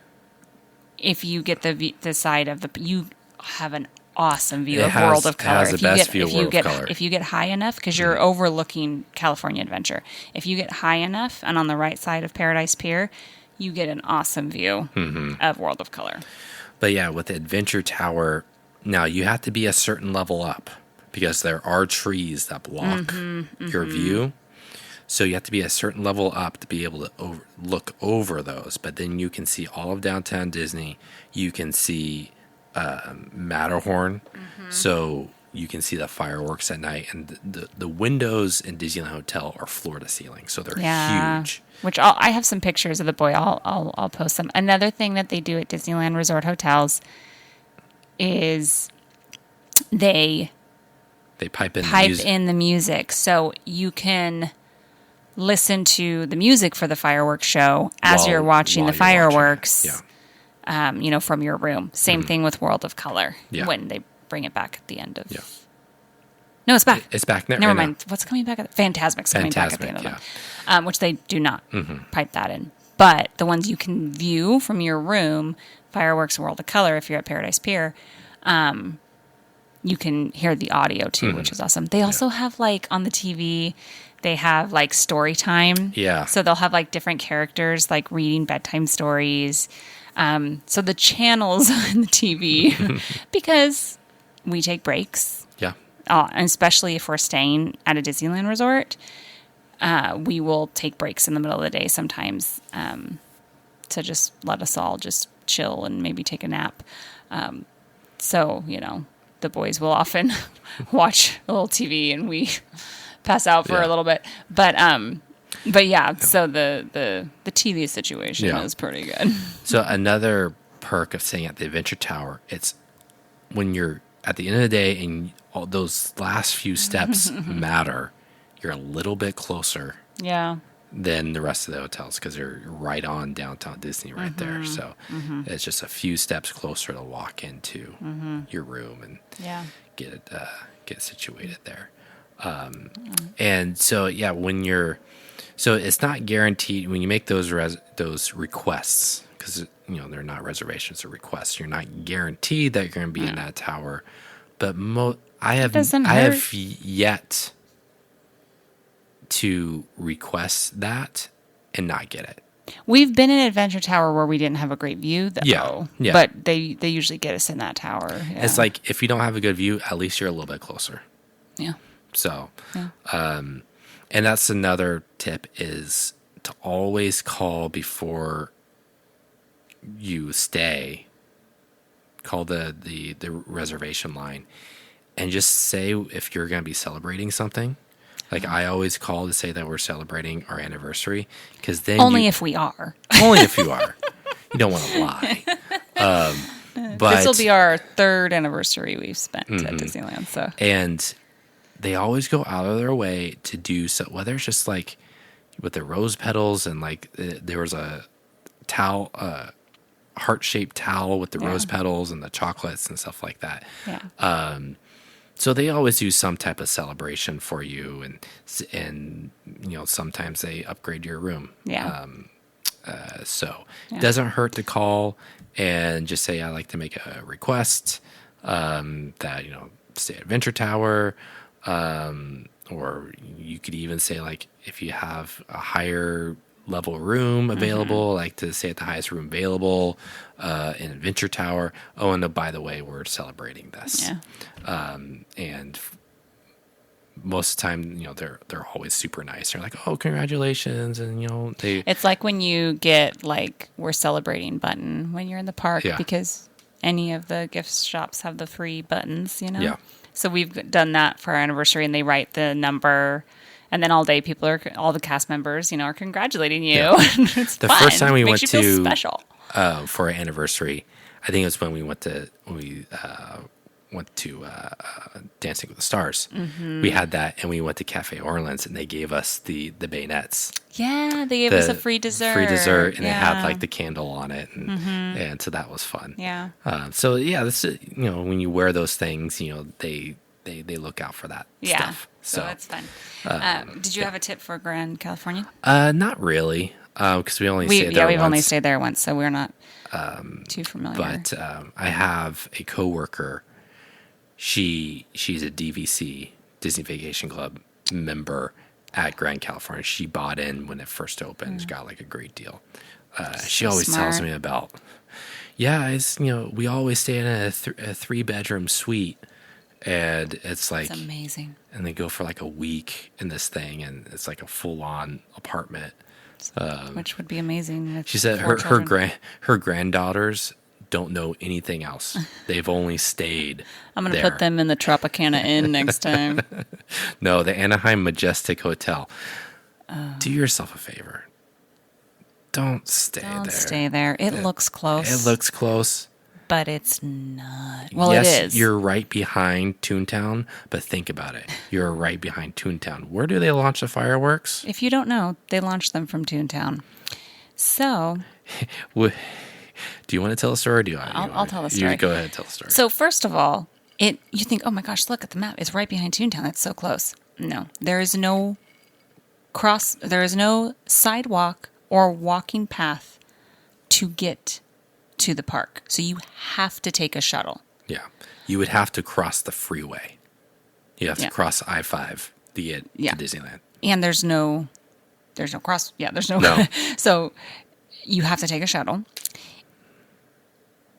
if you get the side of you have an awesome view of World of Color. It has the best view of World of Color. If you get high enough, because you're overlooking California Adventure, if you get high enough and on the right side of Paradise Pier, you get an awesome view of World of Color. But yeah, with the Adventure Tower, now you have to be a certain level up because there are trees that block your view. So you have to be a certain level up to be able to look over those. But then you can see all of downtown Disney. You can see Matterhorn, so you can see the fireworks at night. And the windows in Disneyland Hotel are floor to ceiling, so they're huge. Which I have some pictures of the buoy. I'll post them. Another thing that they do at Disneyland Resort hotels is they pipe in the music, so you can listen to the music for the fireworks show as you're watching the fireworks. From your room. Same thing with World of Color when they bring it back at the end of. Yeah. No, it's back. It's back now. Never mind. What's coming back? Fantasmic's coming back at the end of it, which they do not pipe that in. But the ones you can view from your room, fireworks, World of Color, if you're at Paradise Pier, you can hear the audio too, which is awesome. They also have on the TV, they have story time. Yeah. So they'll have different characters reading bedtime stories. So the channels on the TV, because we take breaks. Yeah. And especially if we're staying at a Disneyland resort, we will take breaks in the middle of the day sometimes to just let us all just chill and maybe take a nap. So, the boys will often watch a little TV and we pass out for a little bit. But yeah, so the TV situation is pretty good. So another perk of staying at the Adventure Tower, it's when you're at the end of the day and all those last few steps matter, you're a little bit closer than the rest of the hotels because they're right on downtown Disney right there. So it's just a few steps closer to walk into your room and get situated there. And so, so it's not guaranteed when you make those requests, because they're not reservations or requests. You're not guaranteed that you're going to be in that tower. But I have yet to request that and not get it. We've been in Adventure Tower where we didn't have a great view, though. Yeah. But they usually get us in that tower. Yeah. It's if you don't have a good view, at least you're a little bit closer. Yeah. So, and that's another tip is to always call before you stay. Call the reservation line and just say if you're going to be celebrating something. I always call to say that we're celebrating our anniversary because then if we are. Only if you are. You don't want to lie. But this will be our 3rd anniversary we've spent at Disneyland. So and they always go out of their way to do so, whether it's just with the rose petals and there was a towel, heart-shaped towel with the rose petals and the chocolates and stuff like that. Yeah. So they always do some type of celebration for you, and sometimes they upgrade your room. Yeah. So it doesn't hurt to call and just say I'd like to make a request that stay at Adventure Tower, or you could even say if you have a higher level room available, to stay at the highest room available in Adventure Tower. Oh, and by the way, we're celebrating this. Yeah. And most of the time, they're always super nice. They're oh, congratulations, and they. It's like when you get we're celebrating button when you're in the park because any of the gift shops have the free buttons. Yeah. So we've done that for our anniversary, and they write the number. And then all day, all the cast members, are congratulating you. Yeah. It's the fun. first time we Makes went you to feel special. For our anniversary, I think it was when we went to Dancing with the Stars. Mm-hmm. We had that, and we went to Cafe Orleans, and they gave us the bayonets. Yeah, they gave us a free dessert. And it had the candle on it, and so that was fun. Yeah. So this when you wear those things, they look out for that stuff. So it's fun. Did you have a tip for Grand California? Not really, because we only stayed there once. We've only stayed there once, so we're not too familiar. But I have a coworker. She's a DVC, Disney Vacation Club member at Grand California. She bought in when it first opened. Got a great deal. She always tells me about. Yeah, we always stay in a 3-bedroom suite. And it's amazing. And they go for a week in this thing, and it's a full-on apartment, which would be amazing. She said her granddaughters don't know anything else. They've only stayed. I'm going to there. put them in the Tropicana Inn next time. No, the Anaheim Majestic Hotel. Do yourself a favor. Don't stay there. Don't stay there. It looks close. It looks close. But it's not. Well, yes, it is. You're right behind Toontown, but think about it. You're right behind Toontown. Where do they launch the fireworks? If you don't know, they launched them from Toontown. So, Do you want to tell a story? Or do you want? I'll tell the story. You go ahead and tell the story. So first of all, you think, oh my gosh, look at the map. It's right behind Toontown. That's so close. No, there is no sidewalk or walking path to get to the park. So you have to take a shuttle. Yeah. You would have to cross the freeway. You have to cross I-5 to get to Disneyland. And there's no cross. Yeah, there's no. No. So you have to take a shuttle.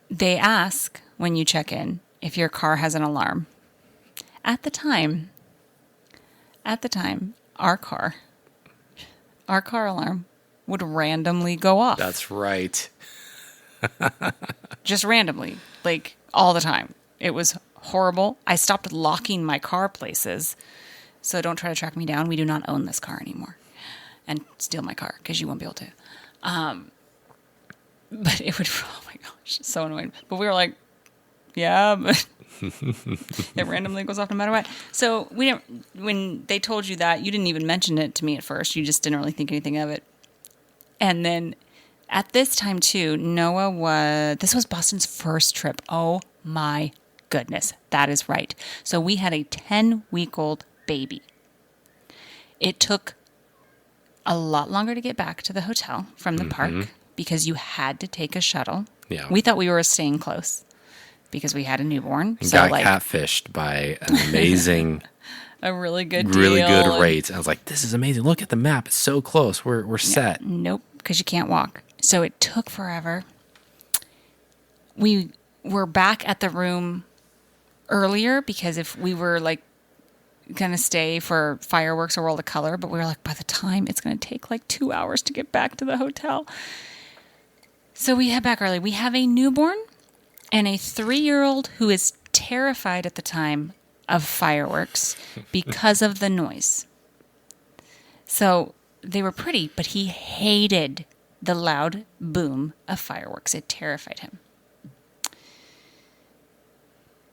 They ask when you check in if your car has an alarm. At the time, our car alarm would randomly go off. That's right. Just randomly, like all the time. It was horrible. I stopped locking my car places, so don't try to track me down. We do not own this car anymore, and steal my car because you won't be able to. But it would. Oh my gosh, so annoying. But we were like, yeah, but it randomly goes off no matter what. So we didn't. When they told you that, you didn't even mention it to me at first. You just didn't really think anything of it, and then. At this time, too, this was Boston's first trip. Oh, my goodness. That is right. So we had a 10-week-old baby. It took a lot longer to get back to the hotel from the park because you had to take a shuttle. Yeah. We thought we were staying close because we had a newborn. And got catfished by an amazing... a really good really deal. Good rate. I was like, this is amazing. Look at the map. It's so close. We're set. Nope, because you can't walk. So it took forever. We were back at the room earlier because if we were like going to stay for fireworks or World of Color, but we were like, by the time it's going to take like 2 hours to get back to the hotel. So we head back early. We have a newborn and a 3-year-old who is terrified at the time of fireworks because of the noise. So they were pretty, but he hated the loud boom of fireworks. It terrified him.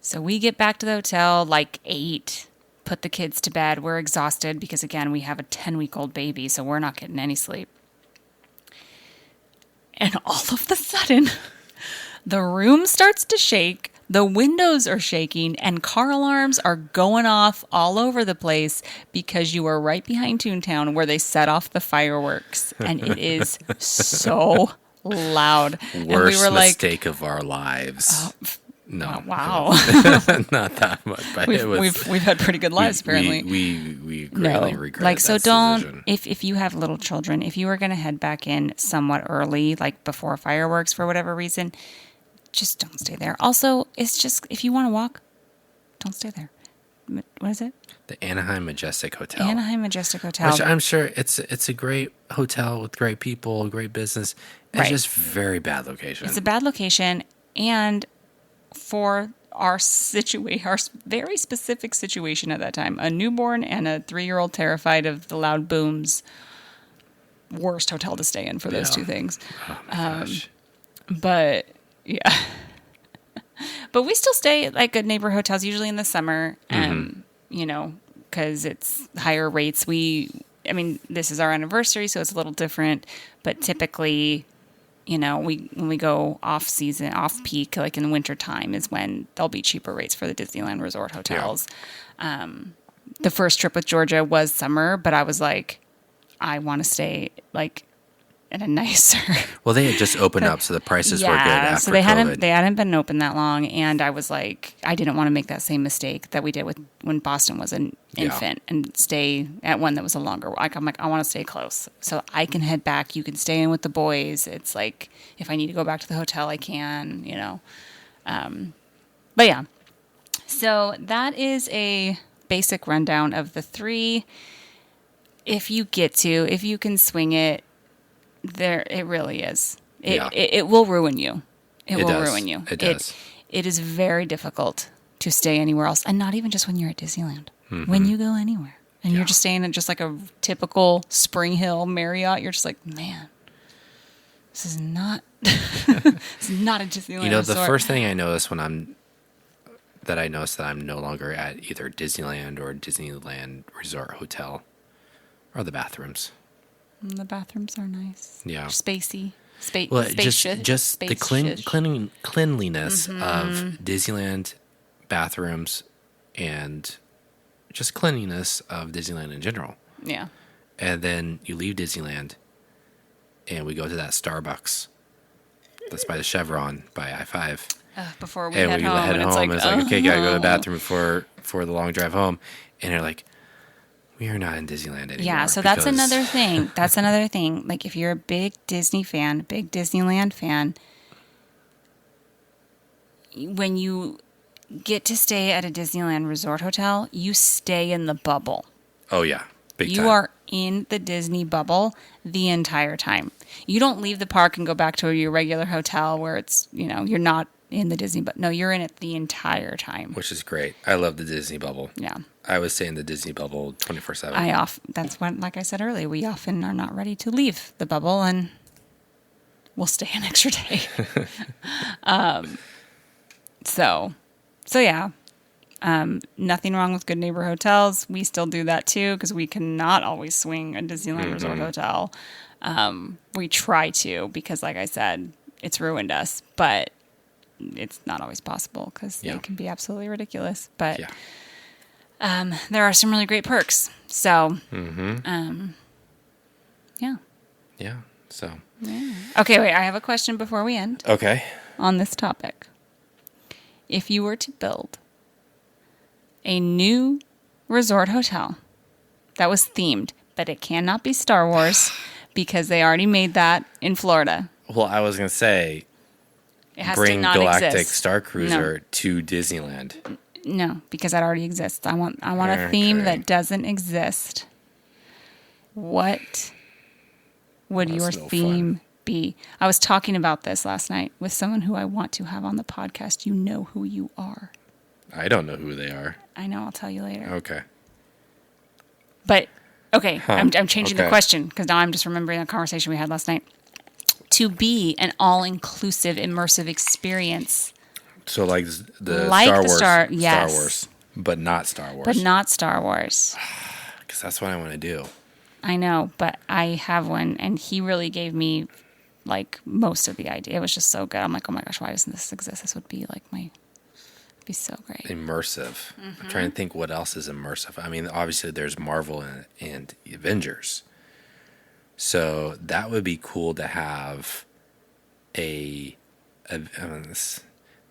So we get back to the hotel like 8, put the kids to bed. We're exhausted because, again, we have a 10-week-old baby, so we're not getting any sleep. And all of a sudden, the room starts to shake. The windows are shaking and car alarms are going off all over the place because you are right behind Toontown where they set off the fireworks. And it is so loud. Worst and we were mistake of our lives. Oh, no. Wow. Not that much. But we've had pretty good lives, apparently. We greatly regret like, so don't, decision. if you have little children, if you are going to head back in somewhat early, like before fireworks for whatever reason, just don't stay there. Also, it's just, if you want to walk, don't stay there. What is it? The Anaheim Majestic Hotel. Anaheim Majestic Hotel. Which I'm sure it's a great hotel with great people, great business. It's just very bad location. It's a bad location, and for our very specific situation at that time, a newborn and a 3-year-old terrified of the loud booms, worst hotel to stay in for those two things. Oh my gosh. But yeah. But we still stay at like good neighbor hotels, usually in the summer, because it's higher rates. This is our anniversary, so it's a little different. But typically, when we go off season, off peak, like in the winter time, is when there'll be cheaper rates for the Disneyland Resort hotels. Yeah. The first trip with Georgia was summer, but I was like, I want to stay like in a nicer. Well, they had just opened up, so the prices were good after so they COVID. hadn't been open that long, and I was like, I didn't want to make that same mistake that we did with when Boston was an infant and stay at one that was a longer. I'm like, I want to stay close, so I can head back. You can stay in with the boys. It's like if I need to go back to the hotel, I can. But yeah, so that is a basic rundown of the 3. If you can swing it. There, it really is. It will ruin you. It will ruin you. It does. It is very difficult to stay anywhere else, and not even just when you're at Disneyland. When you go anywhere and you're just staying at just like a typical Spring Hill Marriott, you're just like, man, this is not it's not a Disneyland You know, the resort. first thing I notice that I notice that I'm no longer at either Disneyland or Disneyland Resort Hotel are the bathrooms. The bathrooms are nice. Yeah. They're spacey. Well, Spacious. just the Spacious. cleanliness of Disneyland bathrooms and just cleanliness of Disneyland in general. Yeah. And then you leave Disneyland and we go to that Starbucks that's by the Chevron by I-5. Before we And head we home, head and home, and it's like, okay, gotta go to the oh. bathroom for the long drive home. And you're like, we are not in Disneyland anymore. Yeah, so that's because- another thing. That's another thing. Like, if you're a big Disney fan, big Disneyland fan, when you get to stay at a Disneyland resort hotel, you stay in the bubble. Oh, yeah. Big You time. are in the Disney bubble the entire time. You don't leave the park and go back to your regular hotel where it's, you're not in the Disney, but no, you're in it the entire time. Which is great. I love the Disney bubble. Yeah. I would stay in the Disney bubble 24/7. That's what, like I said earlier, we often are not ready to leave the bubble and we'll stay an extra day. So yeah. Nothing wrong with Good Neighbor Hotels. We still do that too because we cannot always swing a Disneyland Resort Hotel. We try to because, like I said, it's ruined us, but it's not always possible because Yeah. they can be absolutely ridiculous. But Yeah. there are some really great perks. So, yeah. Yeah. So, Okay, wait. I have a question before we end okay. on this topic. If you were to build a new resort hotel that was themed, but it cannot be Star Wars because they already made that in Florida. Well, I was going to say, It has bring to not Galactic exist. Star Cruiser to Disneyland. No, because that already exists. I want a theme Okay. that doesn't exist. What would That's your no theme fun. be? I was talking about this last night with someone who I want to have on the podcast. You know who you are. I don't know who they are. I know. I'll tell you later. Okay. But okay, I'm changing the Okay. question because now I'm just remembering a conversation we had last night. To be an all-inclusive, immersive experience, So like the Like Star the Wars, Star- yes. Star Wars, but not Star Wars. but not Star Wars. Because that's what I want to do. I know, but I have one, and he really gave me like most of the idea. It was just so good. I'm like, oh my gosh, why doesn't this exist? This would be like it'd be so great. Immersive. I'm trying to think what else is immersive. I mean, obviously there's Marvel and Avengers. So that would be cool to have I mean, it's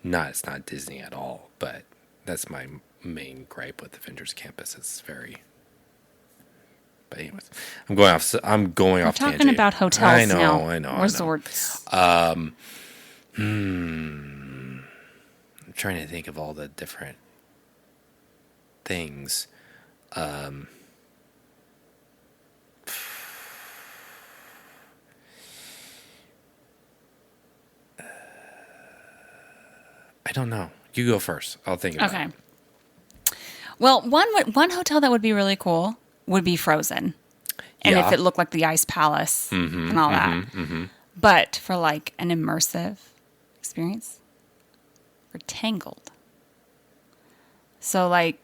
not Disney at all, but that's my main gripe with Avengers Campus. It's very. But anyways, I'm going off. We're off. talking tangent. about hotels now. I know. Resorts. I'm trying to think of all the different things. I don't know. You go first. I'll think about Okay. it. Well, one hotel that would be really cool would be Frozen, and Yeah. if it looked like the Ice Palace and all that. But for like an immersive experience, we're Tangled. So like,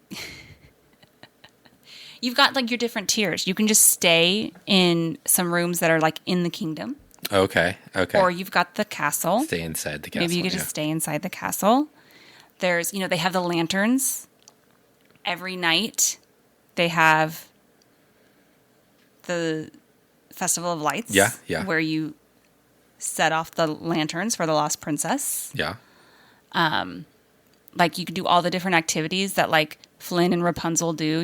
you've got like your different tiers. You can just stay in some rooms that are like in the kingdom, Okay. or you've got the castle. Stay inside the castle. Maybe you could just stay inside the castle. There's, they have the lanterns. Every night they have the Festival of Lights. Yeah, yeah. Where you set off the lanterns for the Lost Princess. Yeah. Like you could do all the different activities that like Flynn and Rapunzel do,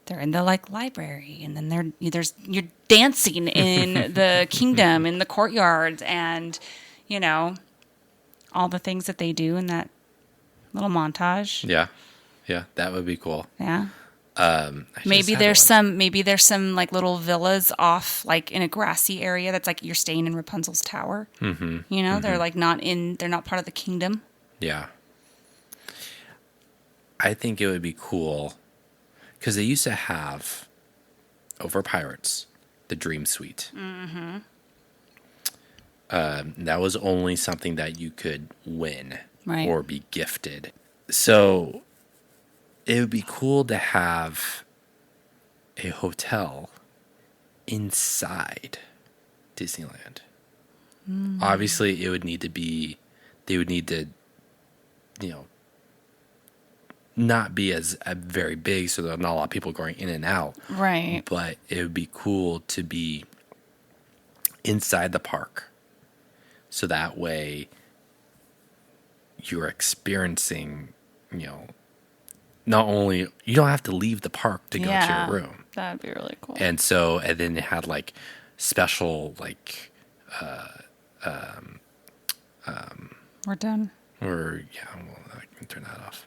they're in the like library, and then you're dancing in the kingdom, in the courtyards, and all the things that they do in that little montage. Yeah. Yeah. That would be cool. Yeah. Maybe there's some like little villas off like in a grassy area that's like you're staying in Rapunzel's tower. Mm-hmm. You know, they're like they're not part of the kingdom. Yeah. I think it would be cool because they used to have over Pirates the Dream Suite. Mm-hmm. That was only something that you could win or be gifted. So it would be cool to have a hotel inside Disneyland. Obviously, it would need to be, they would need to, not be as very big so there are not a lot of people going in and out. Right. But it would be cool to be inside the park. So that way you're experiencing, not only, you don't have to leave the park to go to your room. That'd be really cool. And then it had like special, like, we're done. Or, I can turn that off.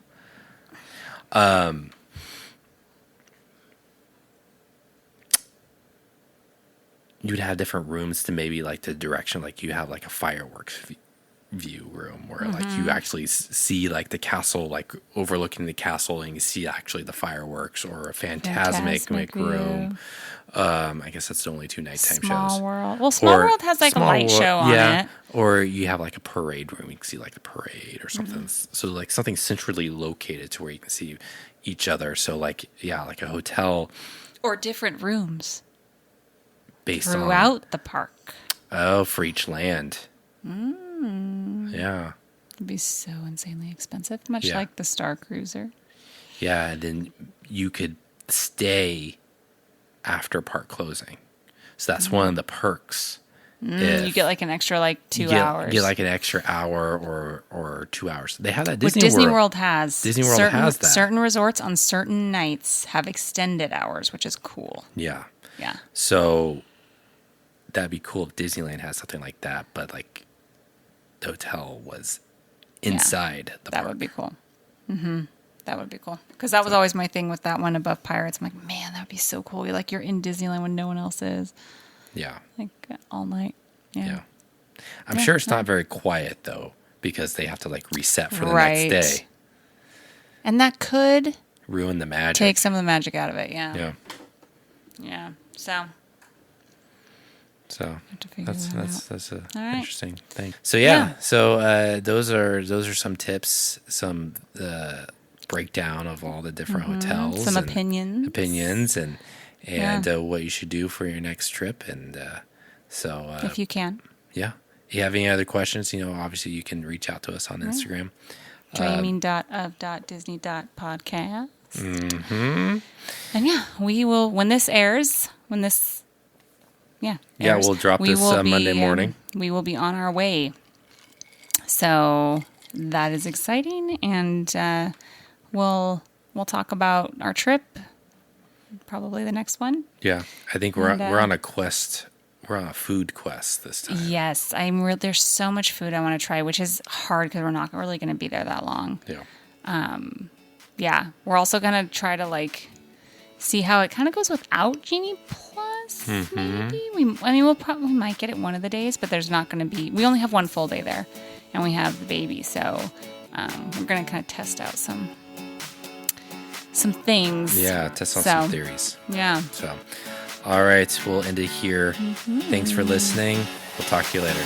You would have different rooms to maybe like the direction, like you have like a fireworks view room where like you actually see like the castle, like overlooking the castle, and you see actually the fireworks, or a Fantasmic room. I guess that's the only two nighttime Small shows. World. Well, Small World has like a light show on it. Or you have like a parade room. You can see like the parade or something. So like something centrally located to where you can see each other. So like, like a hotel. Or different rooms. Based throughout the park. Oh, for each land. Yeah. It'd be so insanely expensive, much like the Star Cruiser. Yeah, and then you could stay after park closing. So that's one of the perks. You get like an extra like 2 hours. You get like an extra hour or 2 hours. They have that Disney World has. Disney World has that. Certain resorts on certain nights have extended hours, which is cool. Yeah. Yeah. So that'd be cool if Disneyland has something like that, but like the hotel was inside the park. That would be cool. That would be cool. Because that was always my thing with that one above Pirates. I'm like, man, that would be so cool. You're in Disneyland when no one else is. Yeah. Like all night. Yeah. I'm sure it's not very quiet though, because they have to like reset for the next day. And that could ruin the magic. Take some of the magic out of it. Yeah. Yeah. Yeah. So that's a interesting thing. So those are some tips, some breakdown of all the different hotels, some and opinions, and what you should do for your next trip, and if you can, if you have any other questions, obviously you can reach out to us on Instagram, dreaming.of.disney.podcast. And we will when this airs. We'll drop this Monday morning. We will be on our way. So that is exciting, and we'll talk about our trip. Probably the next one. Yeah, I think we're on a quest. We're on a food quest this time. Yes, there's so much food I want to try, which is hard because we're not really going to be there that long. Yeah. We're also going to try to like see how it kind of goes without Genie Plus. Maybe we might get it one of the days, but there's not going to be. We only have one full day there, and we have the baby, so we're going to kind of test out some things. Yeah, test out some theories. Yeah. So, all right, we'll end it here. Thanks for listening. We'll talk to you later.